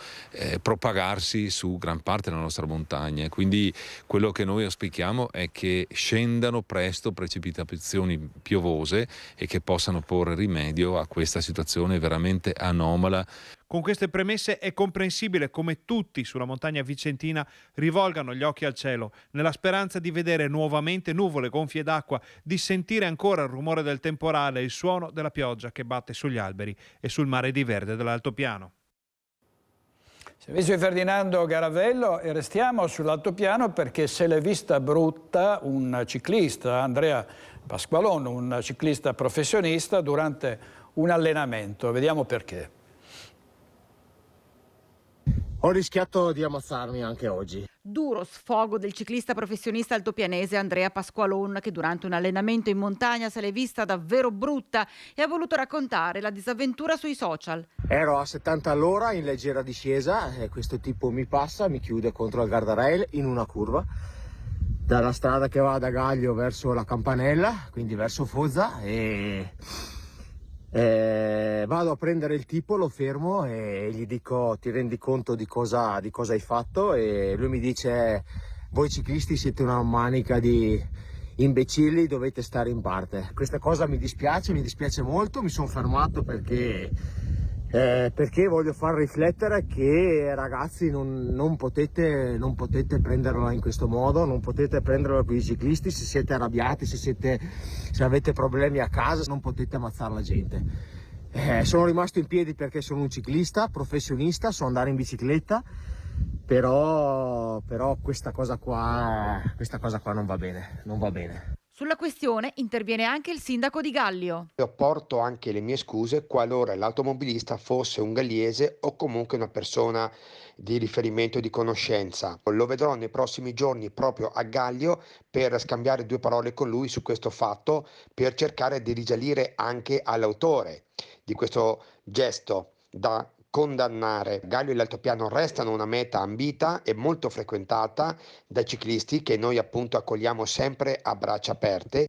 Speaker 8: propagarsi su gran parte della nostra montagna. Quindi quello che noi auspichiamo è che scendano presto precipitazioni piovose e che possano porre rimedio a questa situazione veramente anomala.
Speaker 9: Con queste premesse è comprensibile come tutti sulla montagna vicentina rivolgano gli occhi al cielo, nella speranza di vedere nuovamente nuvole gonfie d'acqua, di sentire ancora il rumore del temporale e il suono della pioggia che batte sugli alberi e sul mare di verde dell'altopiano.
Speaker 1: Servizio Ferdinando Garavello, e restiamo sull'altopiano perché se l'è vista brutta un ciclista, Andrea Pasqualon, un ciclista professionista, durante un allenamento. Vediamo perché.
Speaker 12: Ho rischiato di ammazzarmi anche oggi.
Speaker 13: Duro sfogo del ciclista professionista altopianese Andrea Pasqualon, che durante un allenamento in montagna se l'è vista davvero brutta e ha voluto raccontare la disavventura sui social.
Speaker 12: Ero a 70 all'ora in leggera discesa e questo tipo mi passa, mi chiude contro il guardrail in una curva dalla strada che va da Gaglio verso la Campanella, quindi verso Foggia, e vado a prendere il tipo, lo fermo e gli dico: ti rendi conto di cosa hai fatto? E lui mi dice: voi ciclisti siete una manica di imbecilli, dovete stare in parte. Questa cosa mi dispiace molto. Mi sono fermato perché voglio far riflettere che, ragazzi, non potete prenderla in questo modo, non potete prenderla con i ciclisti. Se siete arrabbiati, se avete problemi a casa, non potete ammazzare la gente. Sono rimasto in piedi perché sono un ciclista professionista, so andare in bicicletta, però questa cosa qua non va bene.
Speaker 13: Sulla questione interviene anche il sindaco di Gallio.
Speaker 14: Io porto anche le mie scuse qualora l'automobilista fosse un gallese o comunque una persona di riferimento di conoscenza. Lo vedrò nei prossimi giorni proprio a Gallio per scambiare due parole con lui su questo fatto, per cercare di risalire anche all'autore di questo gesto da condannare. Gallio e l'altopiano restano una meta ambita e molto frequentata dai ciclisti, che noi appunto accogliamo sempre a braccia aperte.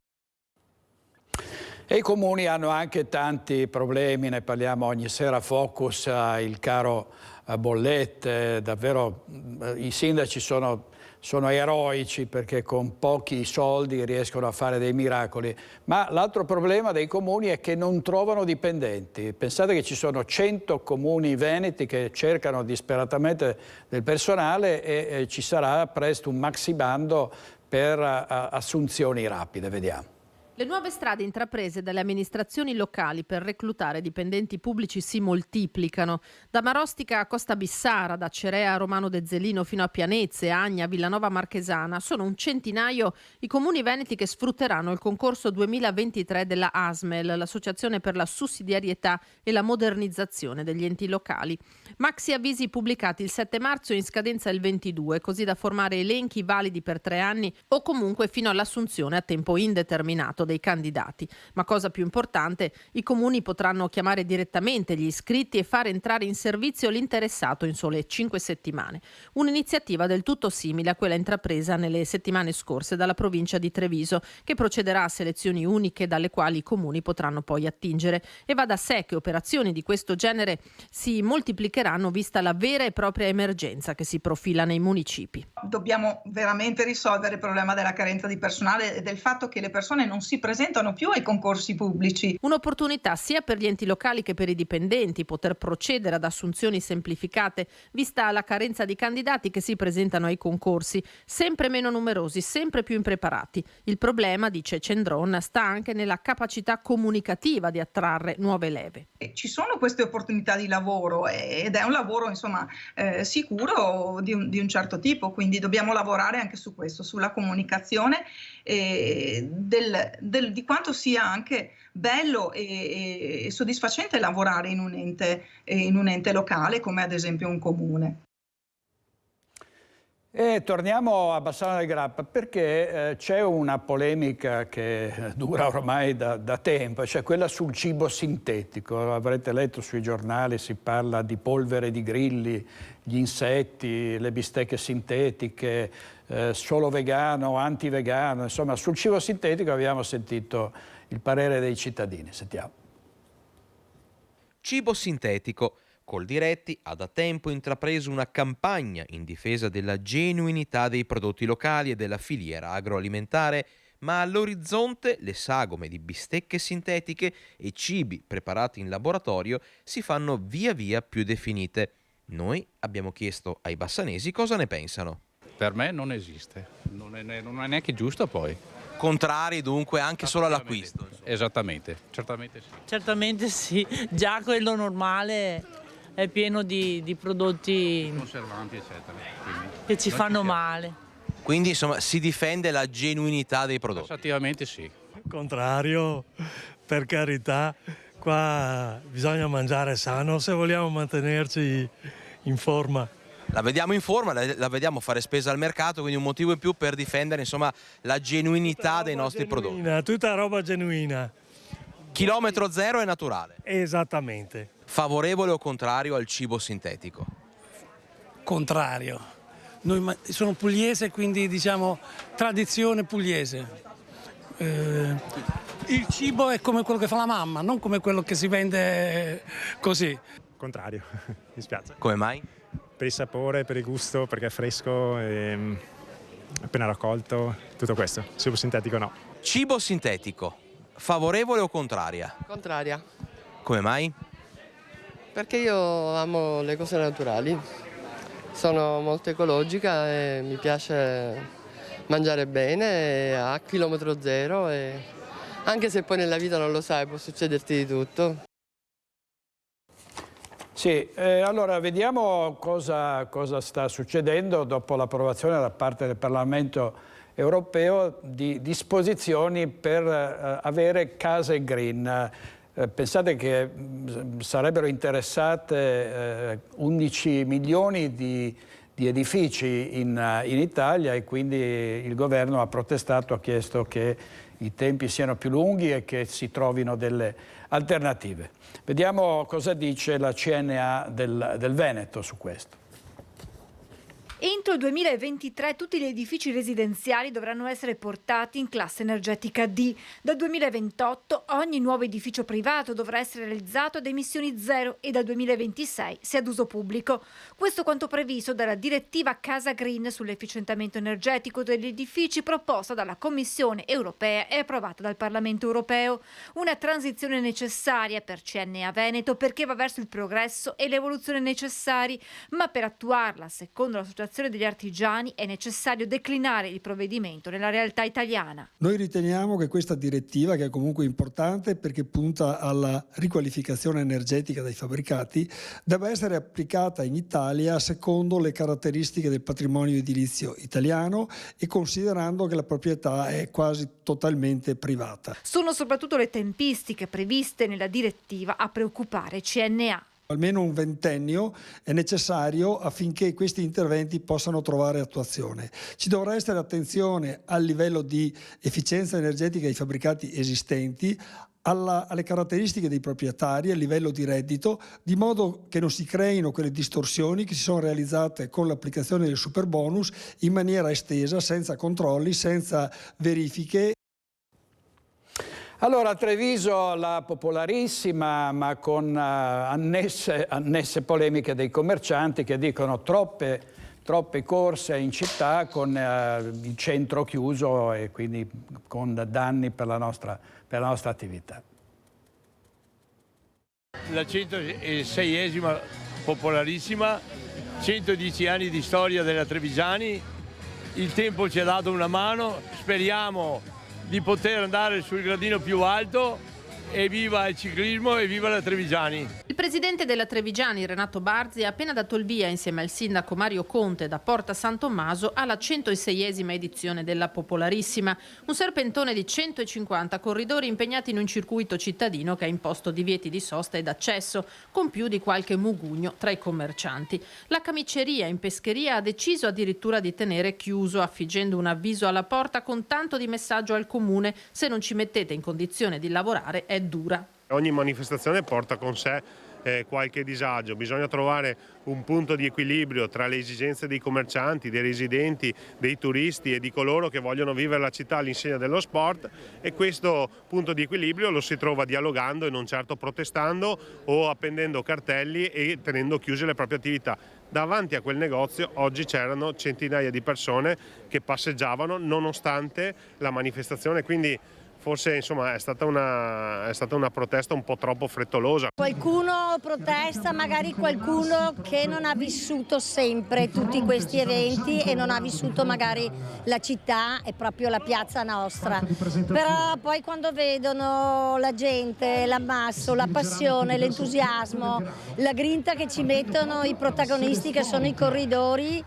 Speaker 1: E i comuni hanno anche tanti problemi, ne parliamo ogni sera. Focus, il caro bollette, davvero i sindaci sono eroici perché con pochi soldi riescono a fare dei miracoli. Ma l'altro problema dei comuni è che non trovano dipendenti. Pensate che ci sono 100 comuni veneti che cercano disperatamente del personale e ci sarà presto un maxi bando per assunzioni rapide. Vediamo.
Speaker 5: Le nuove strade intraprese dalle amministrazioni locali per reclutare dipendenti pubblici si moltiplicano. Da Marostica a Costa Bissara, da Cerea a Romano Dezzelino fino a Pianezze, Agna, Villanova Marchesana, sono un centinaio i comuni veneti che sfrutteranno il concorso 2023 della ASMEL, l'Associazione per la sussidiarietà e la modernizzazione degli enti locali. Maxi avvisi pubblicati il 7 marzo e in scadenza il 22, così da formare elenchi validi per 3 anni o comunque fino all'assunzione a tempo indeterminato dei candidati. Ma cosa più importante, i comuni potranno chiamare direttamente gli iscritti e fare entrare in servizio l'interessato in sole 5 settimane. Un'iniziativa del tutto simile a quella intrapresa nelle settimane scorse dalla provincia di Treviso, che procederà a selezioni uniche dalle quali i comuni potranno poi attingere. E va da sé che operazioni di questo genere si moltiplicheranno vista la vera e propria emergenza che si profila nei municipi.
Speaker 15: Dobbiamo veramente risolvere il problema della carenza di personale e del fatto che le persone non si presentano più ai concorsi pubblici.
Speaker 5: Un'opportunità sia per gli enti locali che per i dipendenti poter procedere ad assunzioni semplificate, vista la carenza di candidati che si presentano ai concorsi, sempre meno numerosi, sempre più impreparati. Il problema, dice Cendron, sta anche nella capacità comunicativa di attrarre nuove leve.
Speaker 15: Ci sono queste opportunità di lavoro ed è un lavoro sicuro di un certo tipo, quindi dobbiamo lavorare anche su questo, sulla comunicazione di quanto sia anche bello e soddisfacente lavorare in un ente locale come ad esempio un comune.
Speaker 1: E torniamo a Bassano del Grappa perché c'è una polemica che dura ormai da tempo, cioè quella sul cibo sintetico. Avrete letto sui giornali, si parla di polvere di grilli, gli insetti, le bistecche sintetiche, solo vegano, anti-vegano. Insomma, sul cibo sintetico abbiamo sentito il parere dei cittadini. Sentiamo.
Speaker 16: Cibo sintetico. Coldiretti ha da tempo intrapreso una campagna in difesa della genuinità dei prodotti locali e della filiera agroalimentare, ma all'orizzonte le sagome di bistecche sintetiche e cibi preparati in laboratorio si fanno via via più definite. Noi abbiamo chiesto ai bassanesi cosa ne pensano.
Speaker 17: Per me non esiste, non è neanche giusto poi.
Speaker 16: Contrari dunque anche solo all'acquisto?
Speaker 17: Esattamente, certamente sì.
Speaker 18: Certamente sì, già quello normale è pieno di prodotti
Speaker 17: conservanti eccetera,
Speaker 18: che ci fanno male.
Speaker 16: Quindi insomma si difende la genuinità dei prodotti?
Speaker 17: Effettivamente sì.
Speaker 25: Contrario, per carità, qua bisogna mangiare sano se vogliamo mantenerci in forma.
Speaker 16: La vediamo in forma, la vediamo fare spesa al mercato, quindi un motivo in più per difendere insomma la genuinità dei nostri prodotti.
Speaker 25: Tutta roba genuina.
Speaker 16: Chilometro zero è naturale.
Speaker 25: Esattamente.
Speaker 16: Favorevole o contrario al cibo sintetico?
Speaker 26: Contrario. Sono pugliese, quindi diciamo tradizione pugliese. Il cibo è come quello che fa la mamma, non come quello che si vende così.
Speaker 27: Contrario, mi spiace.
Speaker 16: Come mai?
Speaker 27: Per il sapore, per il gusto, perché è fresco, appena raccolto, tutto questo. Cibo sintetico no.
Speaker 16: Cibo sintetico, favorevole o contraria?
Speaker 28: Contraria.
Speaker 16: Come mai?
Speaker 28: Perché io amo le cose naturali, sono molto ecologica e mi piace mangiare bene a chilometro zero, e anche se poi nella vita non lo sai, può succederti di tutto.
Speaker 1: Sì, allora vediamo cosa sta succedendo dopo l'approvazione da parte del Parlamento europeo di disposizioni per avere case green. Pensate che sarebbero interessate 11 milioni di edifici in Italia, e quindi il governo ha protestato, ha chiesto che i tempi siano più lunghi e che si trovino delle alternative. Vediamo cosa dice la CNA del Veneto su questo.
Speaker 29: Entro il 2023 tutti gli edifici residenziali dovranno essere portati in classe energetica D. Dal 2028 ogni nuovo edificio privato dovrà essere realizzato ad emissioni zero e dal 2026 se ad uso pubblico. Questo quanto previsto dalla direttiva Casa Green sull'efficientamento energetico degli edifici proposta dalla Commissione europea e approvata dal Parlamento europeo. Una transizione necessaria per CNA Veneto perché va verso il progresso e l'evoluzione necessari, ma per attuarla, secondo l'associazione degli degli artigiani è necessario declinare il provvedimento nella realtà italiana.
Speaker 2: Noi riteniamo che questa direttiva, che è comunque importante perché punta alla riqualificazione energetica dei fabbricati, debba essere applicata in Italia secondo le caratteristiche del patrimonio edilizio italiano e considerando che la proprietà è quasi totalmente privata.
Speaker 29: Sono soprattutto le tempistiche previste nella direttiva a preoccupare CNA.
Speaker 2: Almeno un ventennio è necessario affinché questi interventi possano trovare attuazione. Ci dovrà essere attenzione al livello di efficienza energetica dei fabbricati esistenti, alle caratteristiche dei proprietari, al livello di reddito, di modo che non si creino quelle distorsioni che si sono realizzate con l'applicazione del superbonus in maniera estesa, senza controlli, senza verifiche.
Speaker 1: Allora, a Treviso la popolarissima, ma con annesse polemiche dei commercianti che dicono troppe corse in città con il centro chiuso e quindi con danni per la nostra attività.
Speaker 3: La 106esima popolarissima, 110 anni di storia della Trevigiani, il tempo ci ha dato una mano, speriamo di poter andare sul gradino più alto e viva il ciclismo e viva la Trevigiani.
Speaker 5: Il presidente della Trevigiani, Renato Barzi, ha appena dato il via insieme al sindaco Mario Conte da Porta San Tommaso alla 106esima edizione della Popolarissima, un serpentone di 150 corridori impegnati in un circuito cittadino che ha imposto divieti di sosta ed accesso, con più di qualche mugugno tra i commercianti. La camiceria in pescheria ha deciso addirittura di tenere chiuso, affiggendo un avviso alla porta con tanto di messaggio al comune: se non ci mettete in condizione di lavorare è dura.
Speaker 4: Ogni manifestazione porta con sé qualche disagio, bisogna trovare un punto di equilibrio tra le esigenze dei commercianti, dei residenti, dei turisti e di coloro che vogliono vivere la città all'insegna dello sport, e questo punto di equilibrio lo si trova dialogando e non certo protestando o appendendo cartelli e tenendo chiuse le proprie attività. Davanti a quel negozio oggi c'erano centinaia di persone che passeggiavano nonostante la manifestazione, quindi forse insomma è stata una protesta un po' troppo frettolosa.
Speaker 6: Qualcuno protesta, magari qualcuno che non ha vissuto sempre tutti questi eventi e non ha vissuto magari la città e proprio la piazza nostra. Però poi quando vedono la gente, l'ammasso, la passione, l'entusiasmo, la grinta che ci mettono i protagonisti che sono i corridori,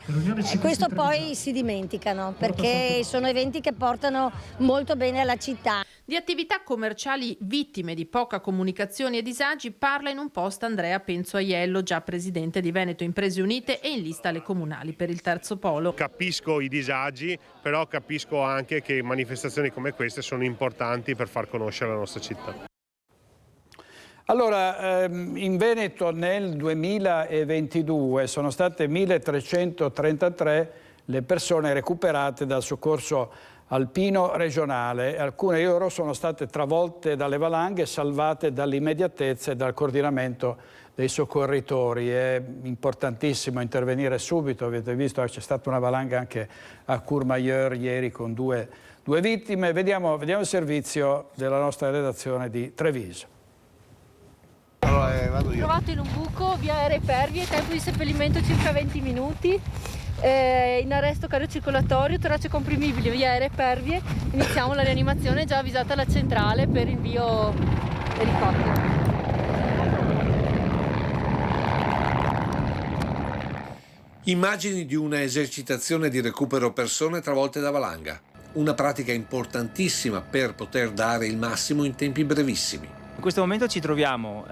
Speaker 6: questo poi si dimenticano, perché sono eventi che portano molto bene alla città.
Speaker 5: Di attività commerciali vittime di poca comunicazione e disagi parla in un post Andrea Penzo Aiello, già presidente di Veneto Imprese Unite e in lista alle comunali per il terzo polo.
Speaker 4: Capisco i disagi, però capisco anche che manifestazioni come queste sono importanti per far conoscere la nostra città.
Speaker 1: Allora, in Veneto nel 2022 sono state 1333 le persone recuperate dal soccorso alpino regionale. Alcune di loro sono state travolte dalle valanghe, salvate dall'immediatezza e dal coordinamento dei soccorritori. È importantissimo intervenire subito. Avete visto che c'è stata una valanga anche a Courmayeur ieri con due vittime. Vediamo il servizio della nostra redazione di Treviso.
Speaker 19: Allora, vado io. Trovato in un buco, via Repervie, tempo di seppellimento circa 20 minuti. In arresto cardiocircolatorio, torace comprimibile, via Repervie. Iniziamo la rianimazione, già avvisata la centrale per invio elicottero.
Speaker 20: Immagini di una esercitazione di recupero persone travolte da valanga. Una pratica importantissima per poter dare il massimo in tempi brevissimi.
Speaker 21: In questo momento ci troviamo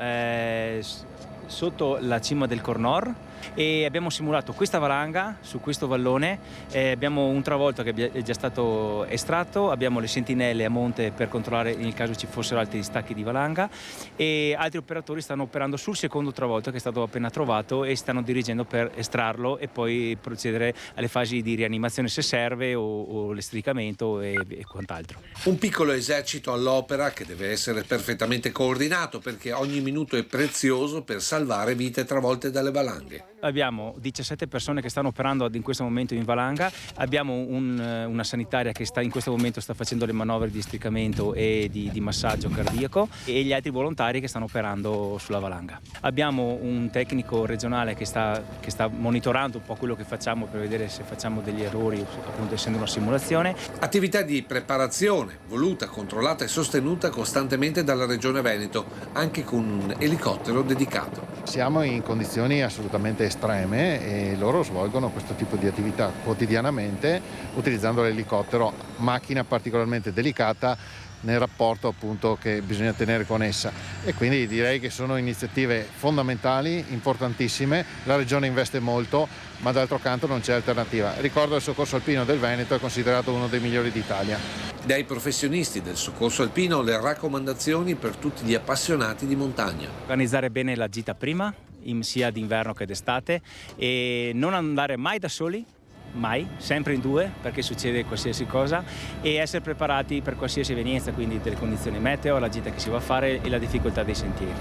Speaker 21: sotto la cima del Cornor e abbiamo simulato questa valanga su questo vallone. Abbiamo un travolto che è già stato estratto, abbiamo le sentinelle a monte per controllare nel caso ci fossero altri stacchi di valanga, e altri operatori stanno operando sul secondo travolto che è stato appena trovato e stanno dirigendo per estrarlo e poi procedere alle fasi di rianimazione se serve o l'estricamento e quant'altro.
Speaker 20: Un piccolo esercito all'opera che deve essere perfettamente coordinato perché ogni minuto è prezioso per salvare vite travolte dalle valanghe.
Speaker 21: Abbiamo 17 persone che stanno operando in questo momento in valanga, abbiamo una sanitaria che in questo momento sta facendo le manovre di districamento e di massaggio cardiaco e gli altri volontari che stanno operando sulla valanga. Abbiamo un tecnico regionale che sta monitorando un po' quello che facciamo per vedere se facciamo degli errori, appunto essendo una simulazione.
Speaker 20: Attività di preparazione voluta, controllata e sostenuta costantemente dalla Regione Veneto, anche con un elicottero dedicato.
Speaker 7: Siamo in condizioni assolutamente estreme e loro svolgono questo tipo di attività quotidianamente utilizzando l'elicottero, macchina particolarmente delicata nel rapporto appunto che bisogna tenere con essa, e quindi direi che sono iniziative fondamentali, importantissime. La Regione investe molto, ma d'altro canto non c'è alternativa. Ricordo il soccorso alpino del Veneto è considerato uno dei migliori d'Italia.
Speaker 20: Dai professionisti del soccorso alpino le raccomandazioni per tutti gli appassionati di montagna.
Speaker 21: Organizzare bene la gita prima, sia d'inverno che d'estate, e non andare mai da soli, mai, sempre in due, perché succede qualsiasi cosa, e essere preparati per qualsiasi evenienza, quindi delle condizioni meteo, la gita che si va a fare e la difficoltà dei sentieri.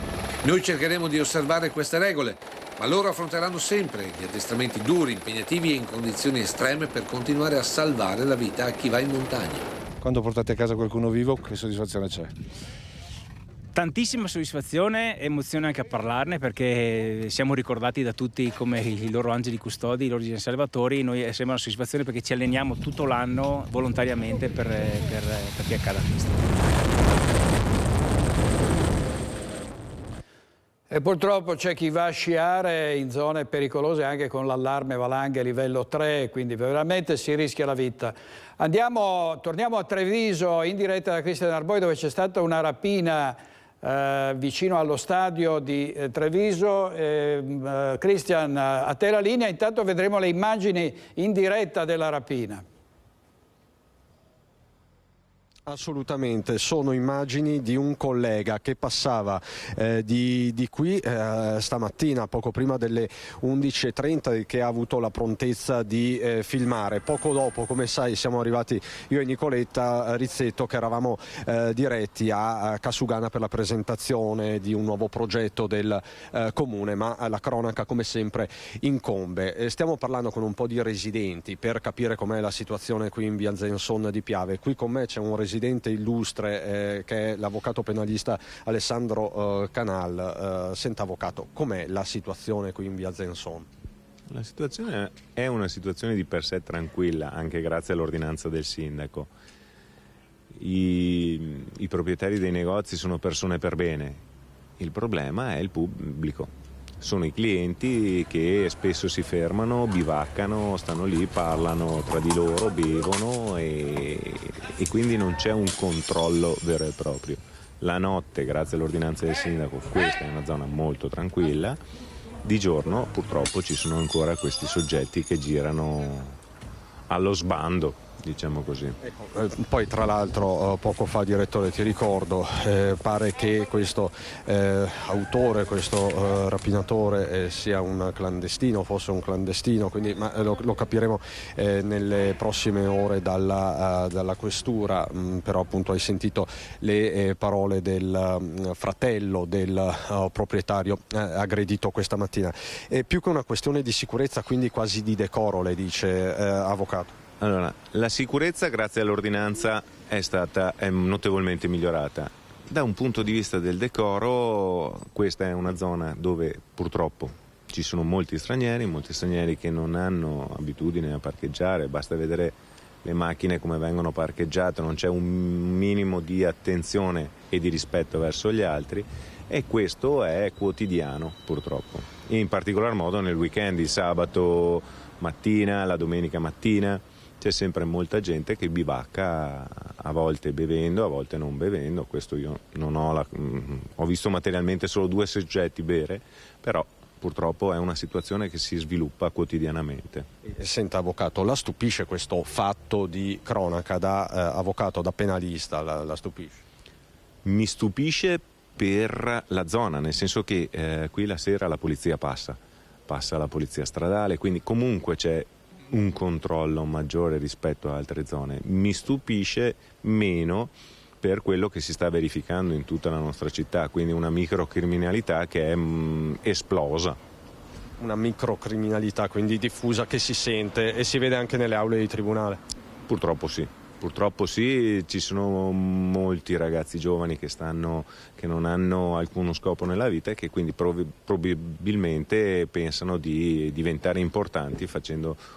Speaker 20: Noi cercheremo di osservare queste regole, ma loro affronteranno sempre gli addestramenti duri, impegnativi e in condizioni estreme per continuare a salvare la vita a chi va in montagna.
Speaker 8: Quando portate a casa qualcuno vivo, che soddisfazione c'è?
Speaker 21: Tantissima soddisfazione, emozione anche a parlarne, perché siamo ricordati da tutti come i loro angeli custodi, i loro angeli salvatori. Noi sembra una soddisfazione perché ci alleniamo tutto l'anno volontariamente per chi accada questo.
Speaker 1: E purtroppo c'è chi va a sciare in zone pericolose anche con l'allarme valanghe livello 3, quindi veramente si rischia la vita. Torniamo a Treviso, in diretta da Cristian Arboi, dove c'è stata una rapina vicino allo stadio di Treviso. Cristian, a te la linea, intanto vedremo le immagini in diretta della rapina.
Speaker 9: Assolutamente, sono immagini di un collega che passava di qui stamattina, poco prima delle 11:30, che ha avuto la prontezza di filmare. Poco dopo, come sai, siamo arrivati io e Nicoletta Rizzetto, che eravamo diretti a Casugana per la presentazione di un nuovo progetto del comune, ma la cronaca come sempre incombe. Stiamo parlando con un po' di residenti per capire com'è la situazione qui in via Zenzon di Piave. Qui con me c'è un residente illustre che è l'avvocato penalista Alessandro Canal. Senta, avvocato, com'è la situazione qui in via Zenzon?
Speaker 10: La situazione è una situazione di per sé tranquilla, anche grazie all'ordinanza del sindaco. I proprietari dei negozi sono persone per bene, il problema è il pubblico. Sono i clienti che spesso si fermano, bivaccano, stanno lì, parlano tra di loro, bevono e quindi non c'è un controllo vero e proprio. La notte, grazie all'ordinanza del sindaco, questa è una zona molto tranquilla. Di giorno purtroppo ci sono ancora questi soggetti che girano allo sbando, diciamo così.
Speaker 9: Poi tra l'altro poco fa, direttore, ti ricordo, pare che questo autore, questo rapinatore sia un clandestino, fosse un clandestino, quindi, ma lo capiremo nelle prossime ore dalla questura, però appunto hai sentito le parole del fratello del proprietario aggredito questa mattina. Più che una questione di sicurezza, quindi quasi di decoro, le dice, avvocato.
Speaker 10: Allora, la sicurezza grazie all'ordinanza è notevolmente migliorata. Da un punto di vista del decoro, questa è una zona dove purtroppo ci sono molti stranieri che non hanno abitudine a parcheggiare, basta vedere le macchine come vengono parcheggiate, non c'è un minimo di attenzione e di rispetto verso gli altri, e questo è quotidiano purtroppo, in particolar modo nel weekend, il sabato mattina, la domenica mattina. C'è sempre molta gente che bivacca, a volte bevendo, a volte non bevendo. Questo io non ho visto materialmente solo 2 soggetti bere, però purtroppo è una situazione che si sviluppa quotidianamente.
Speaker 9: Senta, avvocato, la stupisce questo fatto di cronaca da avvocato, da penalista, la stupisce?
Speaker 10: Mi stupisce per la zona, nel senso che qui la sera la polizia passa la polizia stradale, quindi comunque c'è un controllo maggiore rispetto a altre zone. Mi stupisce meno per quello che si sta verificando in tutta la nostra città, quindi una microcriminalità che è esplosa.
Speaker 9: una microcriminalità quindi diffusa che si sente e si vede anche nelle aule di tribunale?
Speaker 10: Purtroppo sì, ci sono molti ragazzi giovani che non hanno alcuno scopo nella vita e che quindi probabilmente pensano di diventare importanti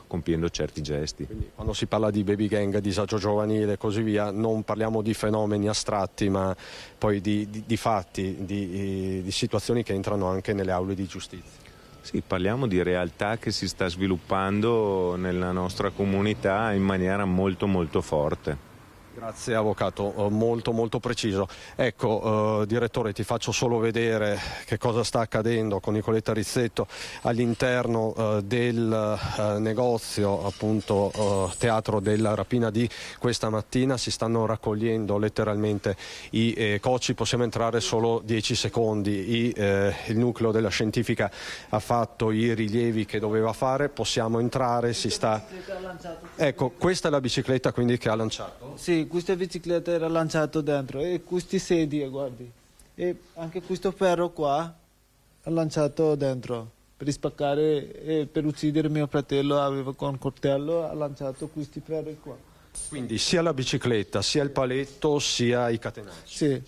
Speaker 10: compiendo certi gesti.
Speaker 9: Quindi, quando si parla di baby gang, disagio giovanile e così via, non parliamo di fenomeni astratti ma poi di fatti, di situazioni che entrano anche nelle aule di giustizia.
Speaker 10: Sì, parliamo di realtà che si sta sviluppando nella nostra comunità in maniera molto molto forte.
Speaker 9: Grazie avvocato, molto preciso. Ecco, direttore, ti faccio solo vedere che cosa sta accadendo con Nicoletta Rizzetto all'interno del negozio, appunto teatro della rapina di questa mattina. Si stanno raccogliendo letteralmente i cocci, possiamo entrare solo 10 secondi. Il nucleo della scientifica ha fatto i rilievi che doveva fare, possiamo entrare, si sta... Ecco, questa è la bicicletta quindi che ha lanciato?
Speaker 11: Sì, questa bicicletta era lanciata dentro e questi sedie, guardi, e anche questo ferro qua ha lanciato dentro per spaccare e per uccidere mio fratello, aveva con coltello, ha lanciato questi ferri qua.
Speaker 9: Quindi sia la bicicletta, sia il paletto, sia i catenacci?
Speaker 11: Sì.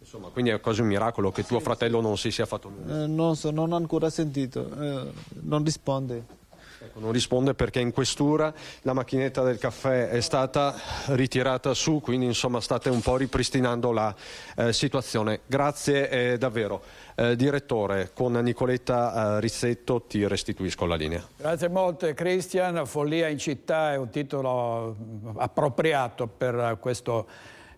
Speaker 9: Insomma, quindi è quasi un miracolo che tuo fratello non si sia fatto nulla?
Speaker 11: Non ho ancora sentito, non risponde.
Speaker 9: Ecco, non risponde perché in questura la macchinetta del caffè è stata ritirata su, quindi insomma state un po' ripristinando la situazione. Grazie davvero. Direttore, con Nicoletta Rizzetto ti restituisco la linea.
Speaker 1: Grazie molte Cristian. Follia in città è un titolo appropriato per questo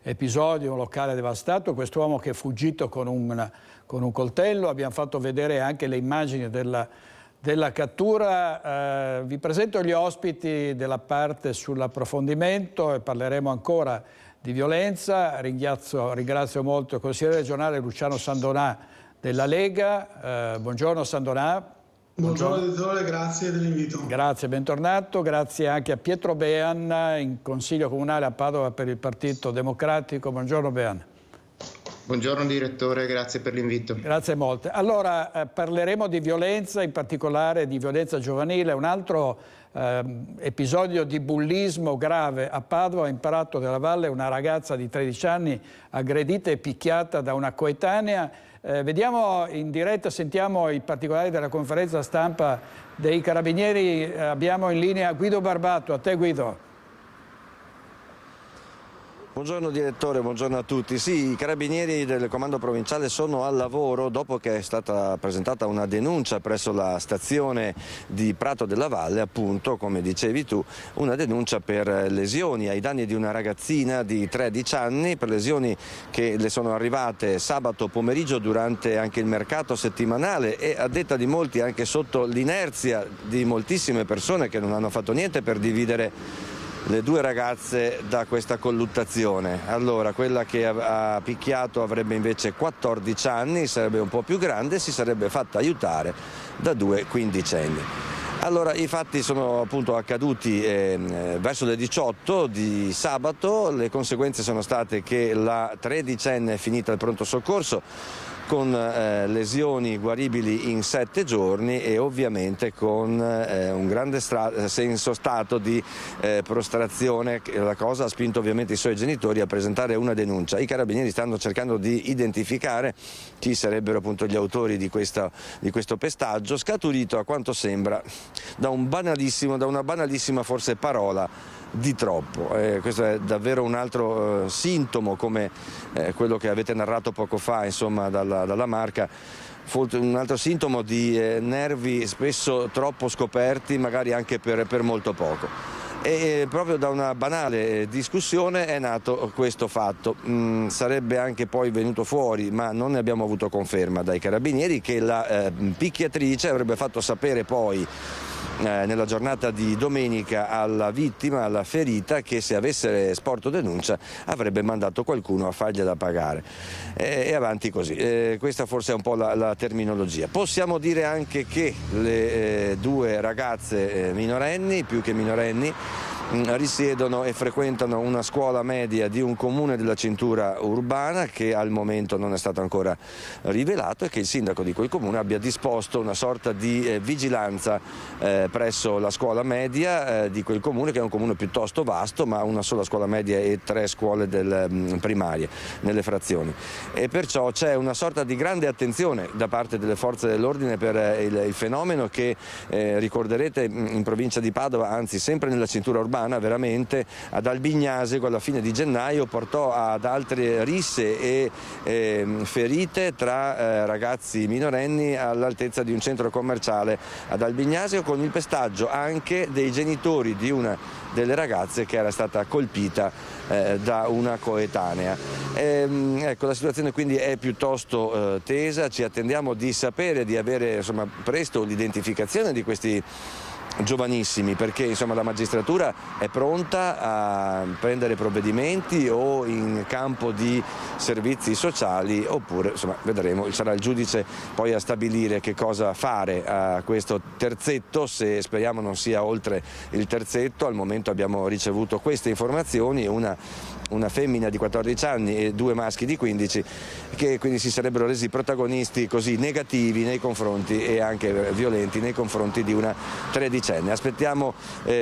Speaker 1: episodio, un locale devastato, quest'uomo che è fuggito con un coltello. Abbiamo fatto vedere anche le immagini della cattura. Vi presento gli ospiti della parte sull'approfondimento e parleremo ancora di violenza. Ringrazio molto il consigliere regionale Luciano Sandonà della Lega. Buongiorno Sandonà.
Speaker 12: Buongiorno editore, grazie dell'invito.
Speaker 1: Grazie, bentornato. Grazie anche a Pietro Bean, in Consiglio Comunale a Padova per il Partito Democratico. Buongiorno Bean.
Speaker 13: Buongiorno direttore, grazie per l'invito.
Speaker 1: Grazie molte. Allora parleremo di violenza, in particolare di violenza giovanile. Un altro episodio di bullismo grave a Padova, in Prato della Valle, una ragazza di 13 anni aggredita e picchiata da una coetanea. Vediamo in diretta, sentiamo i particolari della conferenza stampa dei Carabinieri. Abbiamo in linea Guido Barbato. A te Guido.
Speaker 14: Buongiorno direttore, buongiorno a tutti. Sì, i carabinieri del comando provinciale sono al lavoro dopo che è stata presentata una denuncia presso la stazione di Prato della Valle, appunto, come dicevi tu, una denuncia per lesioni ai danni di una ragazzina di 13 anni, per lesioni che le sono arrivate sabato pomeriggio durante anche il mercato settimanale e a detta di molti anche sotto l'inerzia di moltissime persone che non hanno fatto niente per dividere le due ragazze da questa colluttazione. Allora, quella che ha picchiato avrebbe invece 14 anni, sarebbe un po' più grande, si sarebbe fatta aiutare da due quindicenni. Allora, i fatti sono appunto accaduti verso le 18 di sabato. Le conseguenze sono state che la tredicenne è finita al pronto soccorso con lesioni guaribili in 7 giorni e ovviamente con un grande stato di prostrazione. La cosa ha spinto ovviamente i suoi genitori a presentare una denuncia. I carabinieri stanno cercando di identificare chi sarebbero appunto gli autori di questo pestaggio, scaturito a quanto sembra da una banalissima forse parola di troppo. Questo è davvero un altro sintomo, come quello che avete narrato poco fa, insomma, dalla Marca, un altro sintomo di nervi spesso troppo scoperti, magari anche per molto poco. E proprio da una banale discussione è nato questo fatto. Sarebbe anche poi venuto fuori, ma non ne abbiamo avuto conferma dai carabinieri, che la picchiatrice avrebbe fatto sapere poi nella giornata di domenica alla vittima, alla ferita, che se avesse sporto denuncia avrebbe mandato qualcuno a fargliela pagare. E avanti così. Questa forse è un po' la terminologia. Possiamo dire anche che le due ragazze minorenni, più che minorenni, risiedono e frequentano una scuola media di un comune della cintura urbana che al momento non è stato ancora rivelato, e che il sindaco di quel comune abbia disposto una sorta di vigilanza presso la scuola media di quel comune, che è un comune piuttosto vasto, ma una sola scuola media e 3 scuole primarie nelle frazioni, e perciò c'è una sorta di grande attenzione da parte delle forze dell'ordine per il fenomeno che ricorderete in provincia di Padova, anzi sempre nella cintura urbana, veramente ad Albignasego alla fine di gennaio portò ad altre risse e ferite tra ragazzi minorenni all'altezza di un centro commerciale ad Albignasego, con il pestaggio anche dei genitori di una delle ragazze che era stata colpita da una coetanea. Ecco, la situazione quindi è piuttosto tesa, ci attendiamo di sapere, di avere presto l'identificazione di questi giovanissimi, perché la magistratura è pronta a prendere provvedimenti o in campo di servizi sociali, oppure vedremo, sarà il giudice poi a stabilire che cosa fare a questo terzetto, se speriamo non sia oltre il terzetto. Al momento abbiamo ricevuto queste informazioni, una femmina di 14 anni e 2 maschi di 15, che quindi si sarebbero resi protagonisti così negativi nei confronti e anche violenti nei confronti di una tredicenne. Aspettiamo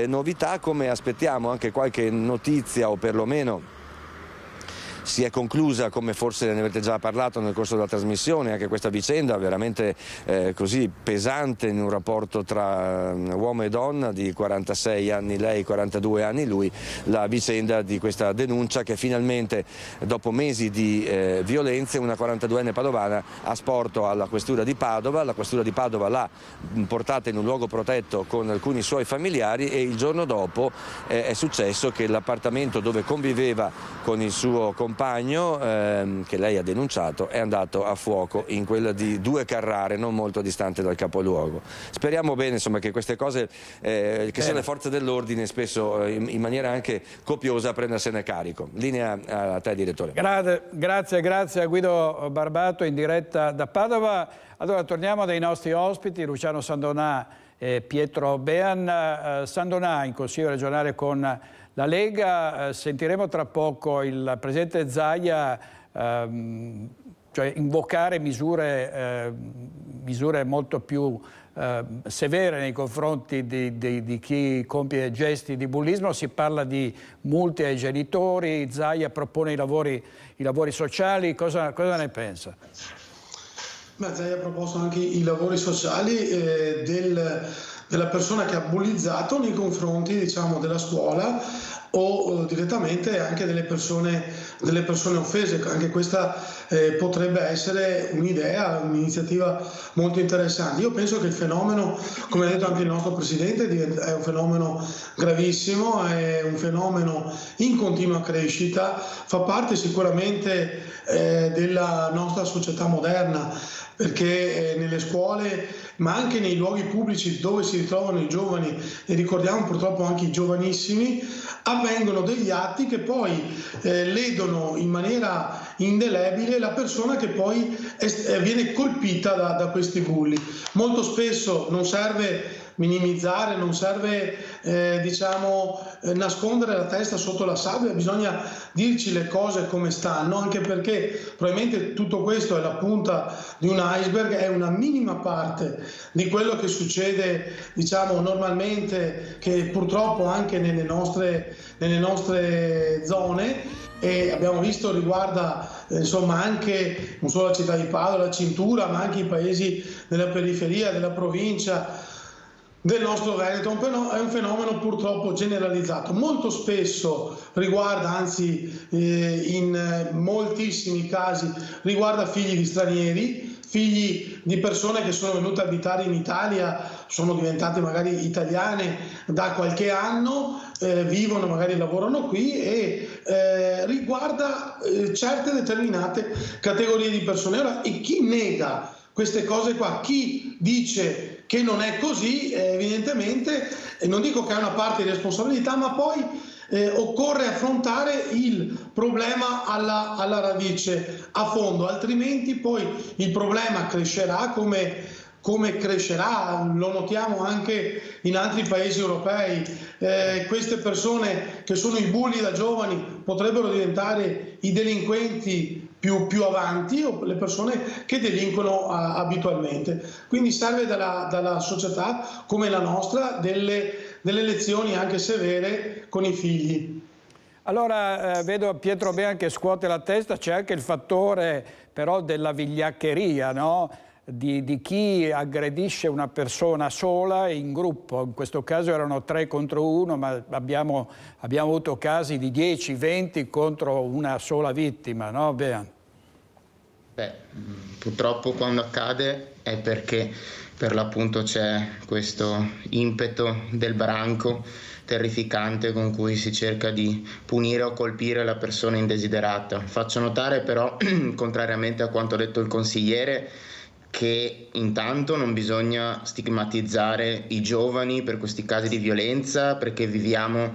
Speaker 14: novità, come aspettiamo anche qualche notizia, o perlomeno si è conclusa, come forse ne avete già parlato nel corso della trasmissione, anche questa vicenda veramente così pesante in un rapporto tra uomo e donna di 46 anni lei, 42 anni lui, la vicenda di questa denuncia che finalmente dopo mesi di violenze una 42enne padovana ha sporto alla questura di Padova. La questura di Padova l'ha portata in un luogo protetto con alcuni suoi familiari, e il giorno dopo è successo che l'appartamento dove conviveva con il suo compagno, che lei ha denunciato, è andato a fuoco in quella di 2 Carrare, non molto distante dal capoluogo. Speriamo bene che queste cose, che sono le forze dell'ordine, spesso in maniera anche copiosa, prendersene carico. Linea a te, direttore.
Speaker 1: Grazie a Guido Barbato in diretta da Padova. Allora torniamo dai nostri ospiti, Luciano Sandonà e Pietro Bean. Sandonà in Consiglio regionale con la Lega, sentiremo tra poco il presidente Zaia invocare misure molto più severe nei confronti di chi compie gesti di bullismo. Si parla di multe ai genitori, Zaia propone i lavori sociali, cosa ne pensa?
Speaker 12: Zaia ha proposto anche i lavori sociali della persona che ha bullizzato nei confronti della scuola, o direttamente anche delle persone offese. Anche questa potrebbe essere un'idea, un'iniziativa molto interessante. Io penso che il fenomeno, come ha detto anche il nostro Presidente, è un fenomeno gravissimo, è un fenomeno in continua crescita, fa parte sicuramente della nostra società moderna, perché nelle scuole ma anche nei luoghi pubblici dove si ritrovano i giovani, e ricordiamo purtroppo anche i giovanissimi, avvengono degli atti che poi ledono in maniera indelebile la persona che poi viene colpita da questi bulli. Molto spesso non serve minimizzare, non serve nascondere la testa sotto la sabbia, bisogna dirci le cose come stanno, anche perché probabilmente tutto questo è la punta di un iceberg, è una minima parte di quello che succede normalmente, che purtroppo anche nelle nostre zone, e abbiamo visto riguarda anche non solo la città di Padova, la cintura, ma anche i paesi della periferia, della provincia, del nostro Veneto. È un fenomeno purtroppo generalizzato, molto spesso riguarda, anzi in moltissimi casi riguarda figli di stranieri, figli di persone che sono venute a abitare in Italia, sono diventate magari italiane da qualche anno, vivono, magari lavorano qui, e riguarda certe determinate categorie di persone. Ora, e chi nega queste cose qua, chi dice che non è così, evidentemente, non dico che ha una parte di responsabilità, ma poi occorre affrontare il problema alla radice, a fondo, altrimenti poi il problema crescerà, come come crescerà, lo notiamo anche in altri paesi europei. Queste persone che sono i bulli da giovani potrebbero diventare i delinquenti più avanti, o le persone che delinquono abitualmente. Quindi serve dalla società come la nostra delle lezioni anche severe con i figli.
Speaker 1: Allora vedo Pietro Bean che scuote la testa, c'è anche il fattore però della vigliaccheria, no? Di chi aggredisce una persona sola in gruppo. In questo caso erano 3 contro 1, ma abbiamo avuto casi di 10, 20 contro una sola vittima, no Bean?
Speaker 13: Beh, purtroppo quando accade è perché per l'appunto c'è questo impeto del branco terrificante con cui si cerca di punire o colpire la persona indesiderata. Faccio notare però, contrariamente a quanto ha detto il consigliere, che intanto non bisogna stigmatizzare i giovani per questi casi di violenza, perché viviamo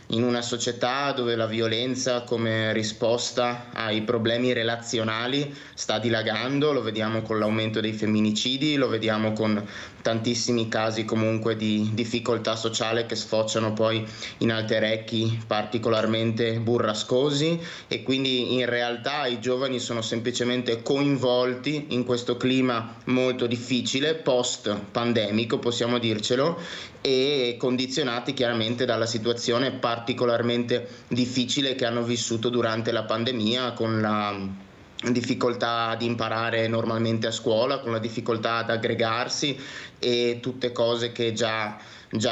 Speaker 13: in una società dove la violenza come risposta ai problemi relazionali sta dilagando, lo vediamo con l'aumento dei femminicidi, lo vediamo con tantissimi casi comunque di difficoltà sociale che sfociano poi in alterecchi particolarmente burrascosi, e quindi in realtà i giovani sono semplicemente coinvolti in questo clima molto difficile post pandemico, possiamo dircelo, e condizionati chiaramente dalla situazione particolarmente difficile che hanno vissuto durante la pandemia, con la difficoltà di imparare normalmente a scuola, con la difficoltà ad aggregarsi e tutte cose che già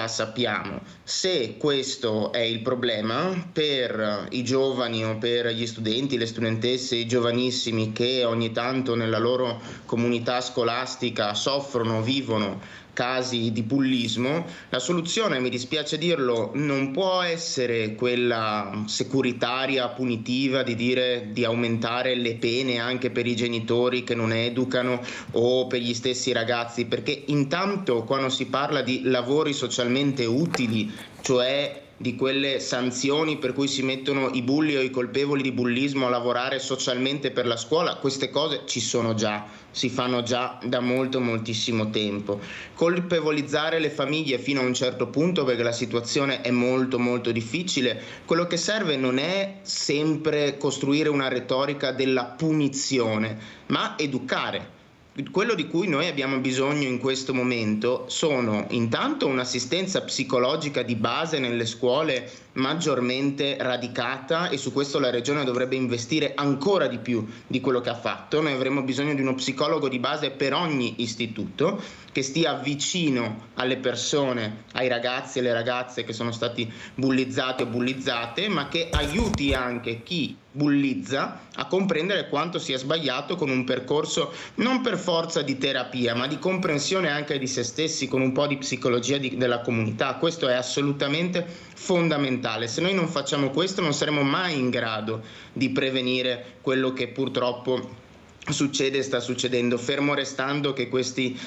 Speaker 13: sappiamo. Se questo è il problema per i giovani o per gli studenti, le studentesse, i giovanissimi che ogni tanto nella loro comunità scolastica soffrono, vivono casi di bullismo, la soluzione, mi dispiace dirlo, non può essere quella securitaria, punitiva, di dire di aumentare le pene anche per i genitori che non educano o per gli stessi ragazzi, perché intanto quando si parla di lavori socialmente utili, cioè di quelle sanzioni per cui si mettono i bulli o i colpevoli di bullismo a lavorare socialmente per la scuola, queste cose ci sono già, si fanno già da moltissimo tempo. Colpevolizzare le famiglie fino a un certo punto, perché la situazione è molto difficile. Quello che serve non è sempre costruire una retorica della punizione, ma educare. Quello di cui noi abbiamo bisogno in questo momento sono intanto un'assistenza psicologica di base nelle scuole maggiormente radicata, e su questo la Regione dovrebbe investire ancora di più di quello che ha fatto. Noi avremo bisogno di uno psicologo di base per ogni istituto che stia vicino alle persone, ai ragazzi e alle ragazze che sono stati bullizzati o bullizzate, ma che aiuti anche chi bullizza a comprendere quanto sia sbagliato, con un percorso non per forza di terapia, ma di comprensione anche di se stessi, con un po' di psicologia della comunità. Questo è assolutamente fondamentale. Se noi non facciamo questo non saremo mai in grado di prevenire quello che purtroppo sta succedendo, fermo restando che questi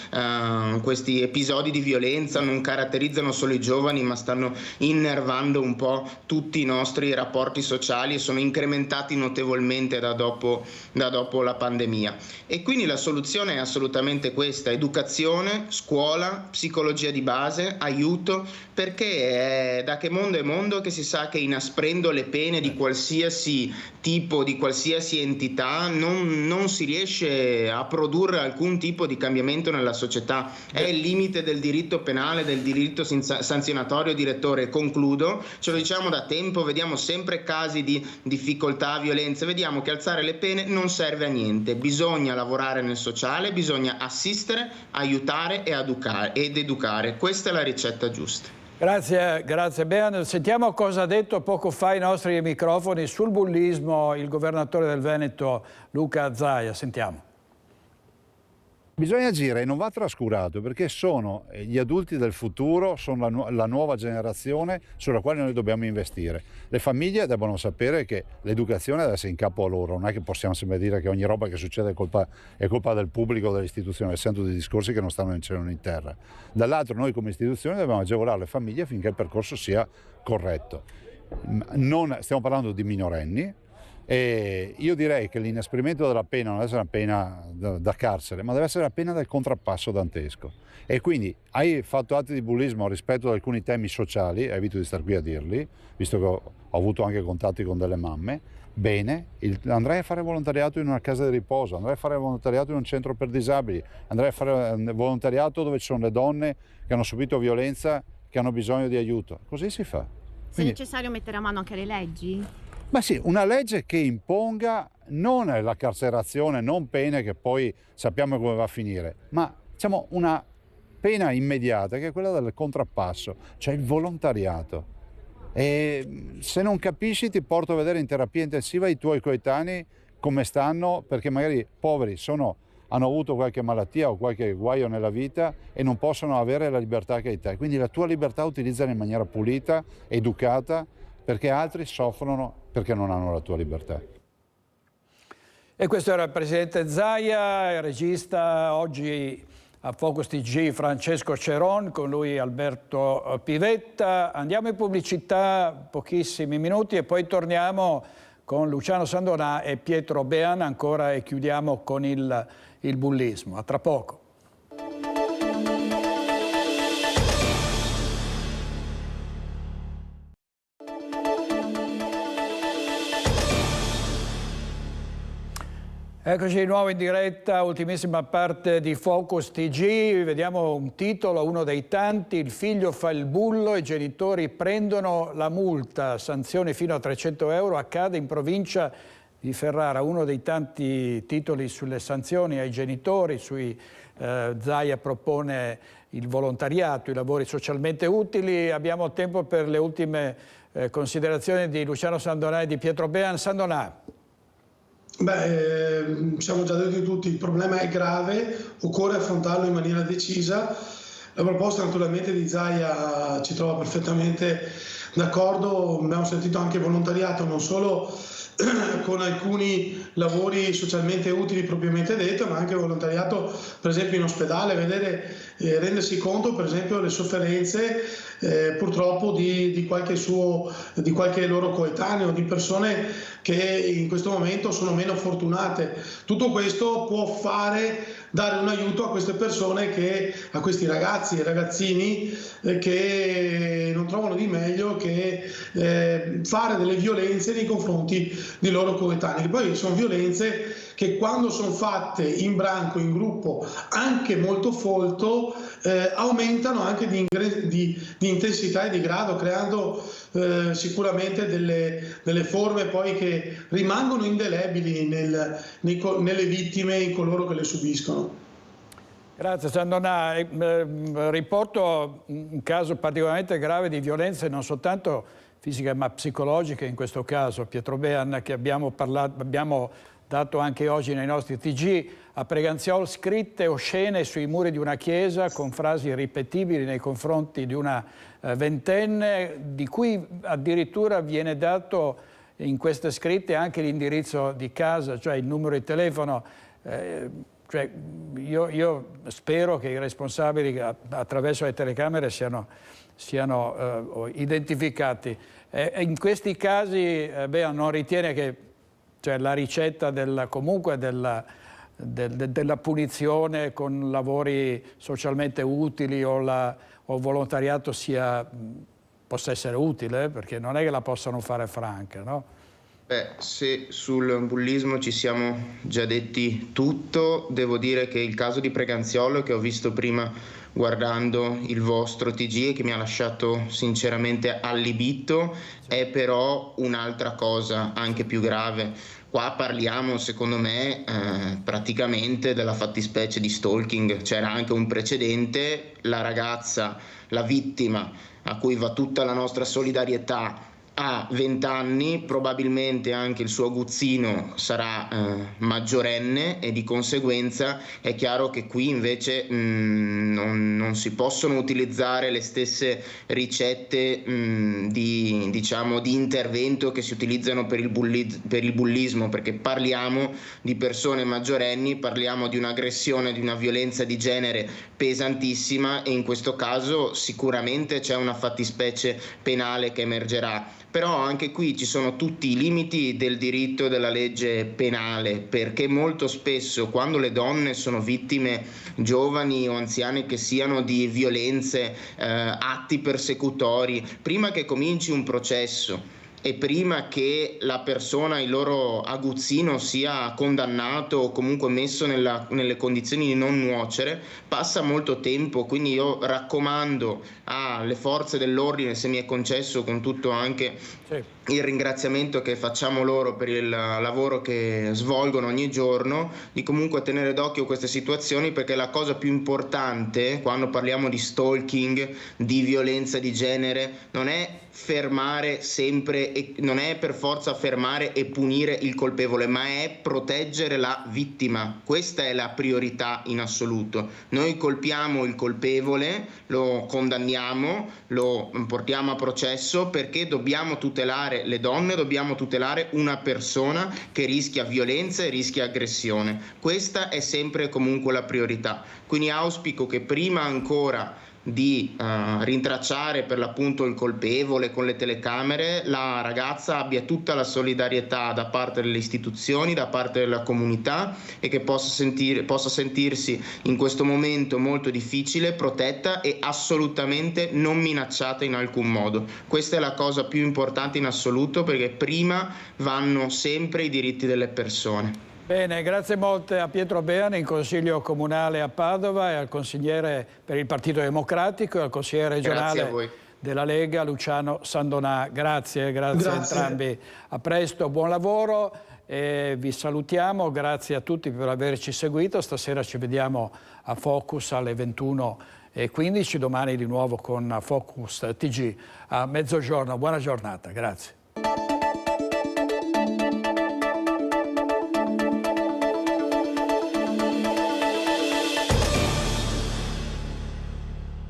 Speaker 13: episodi di violenza non caratterizzano solo i giovani, ma stanno innervando un po' tutti i nostri rapporti sociali e sono incrementati notevolmente da dopo la pandemia. E quindi la soluzione è assolutamente questa: educazione, scuola, psicologia di base, aiuto, perché è da che mondo è mondo che si sa che inasprendo le pene di qualsiasi tipo, di qualsiasi entità, non si riesce a produrre alcun tipo di cambiamento nella società. È il limite del diritto penale, del diritto sanzionatorio, direttore. Concludo, ce lo diciamo da tempo, vediamo sempre casi di difficoltà, violenza, vediamo che alzare le pene non serve a niente. Bisogna lavorare nel sociale, bisogna assistere, aiutare ed educare. Questa è la ricetta giusta.
Speaker 1: Grazie Bean. Sentiamo cosa ha detto poco fa ai nostri microfoni sul bullismo il governatore del Veneto Luca Zaia. Sentiamo.
Speaker 15: Bisogna agire e non va trascurato, perché sono gli adulti del futuro, sono la nuova generazione sulla quale noi dobbiamo investire. Le famiglie devono sapere che l'educazione deve essere in capo a loro, non è che possiamo sempre dire che ogni roba che succede è colpa del pubblico o delle istituzioni, sento dei discorsi che non stanno in cielo né in terra. Dall'altro noi come istituzione dobbiamo agevolare le famiglie affinché il percorso sia corretto. Stiamo parlando di minorenni, E io direi che l'inasprimento della pena non deve essere una pena da carcere, ma deve essere la pena del contrappasso dantesco. E quindi hai fatto atti di bullismo rispetto ad alcuni temi sociali, evito di star qui a dirli, visto che ho avuto anche contatti con delle mamme, bene, andrai a fare volontariato in una casa di riposo, andrai a fare volontariato in un centro per disabili, andrai a fare volontariato dove ci sono le donne che hanno subito violenza, che hanno bisogno di aiuto. Così si fa.
Speaker 16: Se è necessario mettere a mano anche le leggi?
Speaker 15: Ma sì, una legge che imponga non la carcerazione, non pene che poi sappiamo come va a finire, ma diciamo una pena immediata che è quella del contrappasso, cioè il volontariato. E se non capisci ti porto a vedere in terapia intensiva i tuoi coetanei come stanno, perché magari poveri hanno avuto qualche malattia o qualche guaio nella vita e non possono avere la libertà che hai te. Quindi la tua libertà utilizzala in maniera pulita, educata, perché altri soffrono perché non hanno la tua libertà.
Speaker 1: E questo era il presidente Zaia, il regista oggi a Focus TG Francesco Ceron, con lui Alberto Pivetta. Andiamo in pubblicità, pochissimi minuti, e poi torniamo con Luciano Sandonà e Pietro Bean ancora e chiudiamo con il bullismo. A tra poco. Eccoci di nuovo in diretta, ultimissima parte di Focus TG, vediamo un titolo, uno dei tanti: il figlio fa il bullo, i genitori prendono la multa, sanzione fino a 300 euro, accade in provincia di Ferrara, uno dei tanti titoli sulle sanzioni ai genitori, Zaia propone il volontariato, i lavori socialmente utili. Abbiamo tempo per le ultime considerazioni di Luciano Sandonà e di Pietro Bean. Sandonà.
Speaker 12: Siamo già detti tutti, il problema è grave, occorre affrontarlo in maniera decisa. La proposta naturalmente di Zaia ci trova perfettamente d'accordo, abbiamo sentito anche volontariato non solo con alcuni lavori socialmente utili propriamente detto, ma anche volontariato per esempio in ospedale, rendersi conto per esempio delle sofferenze purtroppo di qualche loro coetaneo, di persone che in questo momento sono meno fortunate. Tutto questo può dare un aiuto a queste persone, a questi ragazzi e ragazzini che non trovano di meglio che fare delle violenze nei confronti di loro coetanei. Poi sono violenze che quando sono fatte in branco, in gruppo, anche molto folto, aumentano anche di intensità e di grado, creando sicuramente delle forme poi che rimangono indelebili nelle vittime e in coloro che le subiscono.
Speaker 1: Grazie Sandonà. Riporto un caso particolarmente grave di violenze non soltanto fisiche ma psicologiche in questo caso. Pietro Bean, che abbiamo dato anche oggi nei nostri TG, a Preganziol scritte oscene sui muri di una chiesa con frasi ripetibili nei confronti di una ventenne, di cui addirittura viene dato in queste scritte anche l'indirizzo di casa, cioè il numero di telefono. Io spero che i responsabili attraverso le telecamere siano identificati. In questi casi non ritiene che la ricetta della punizione con lavori socialmente utili o volontariato possa essere utile, perché non è che la possano fare franca, no?
Speaker 13: Se sul bullismo ci siamo già detti tutto, devo dire che il caso di Preganziolo, che ho visto prima guardando il vostro TG e che mi ha lasciato sinceramente allibito, è però un'altra cosa anche più grave. Qua parliamo, secondo me, praticamente della fattispecie di stalking. C'era anche un precedente, la ragazza, la vittima, a cui va tutta la nostra solidarietà, ha 20 anni, probabilmente anche il suo aguzzino sarà maggiorenne e di conseguenza è chiaro che qui invece non si possono utilizzare le stesse ricette di intervento che si utilizzano per il bullismo, perché parliamo di persone maggiorenni, parliamo di un'aggressione, di una violenza di genere pesantissima e in questo caso sicuramente c'è una fattispecie penale che emergerà. Però anche qui ci sono tutti i limiti del diritto e della legge penale, perché molto spesso quando le donne sono vittime, giovani o anziane che siano, di violenze, atti persecutori, prima che cominci un processo e prima che la persona, il loro aguzzino, sia condannato o comunque messo nelle condizioni di non nuocere, passa molto tempo. Quindi io raccomando alle forze dell'ordine, se mi è concesso, con tutto anche il ringraziamento che facciamo loro per il lavoro che svolgono ogni giorno, di comunque tenere d'occhio queste situazioni, perché la cosa più importante quando parliamo di stalking, di violenza di genere, non è fermare sempre, non è per forza fermare e punire il colpevole, ma è proteggere la vittima. Questa è la priorità in assoluto. Noi colpiamo il colpevole, lo condanniamo, lo portiamo a processo, perché dobbiamo tutelare le donne, dobbiamo tutelare una persona che rischia violenza e rischia aggressione. Questa è sempre e comunque la priorità. Quindi auspico che prima ancora di rintracciare per l'appunto il colpevole con le telecamere, la ragazza abbia tutta la solidarietà da parte delle istituzioni, da parte della comunità, e che possa sentirsi in questo momento molto difficile protetta e assolutamente non minacciata in alcun modo. Questa è la cosa più importante in assoluto, perché prima vanno sempre i diritti delle persone.
Speaker 1: Bene, grazie molte a Pietro Beane, in Consiglio Comunale a Padova, e al consigliere per il Partito Democratico e al consigliere regionale della Lega Luciano Sandonà. Grazie a entrambi. A presto, buon lavoro e vi salutiamo. Grazie a tutti per averci seguito. Stasera ci vediamo a Focus alle 21:15, domani di nuovo con Focus TG a mezzogiorno. Buona giornata, grazie.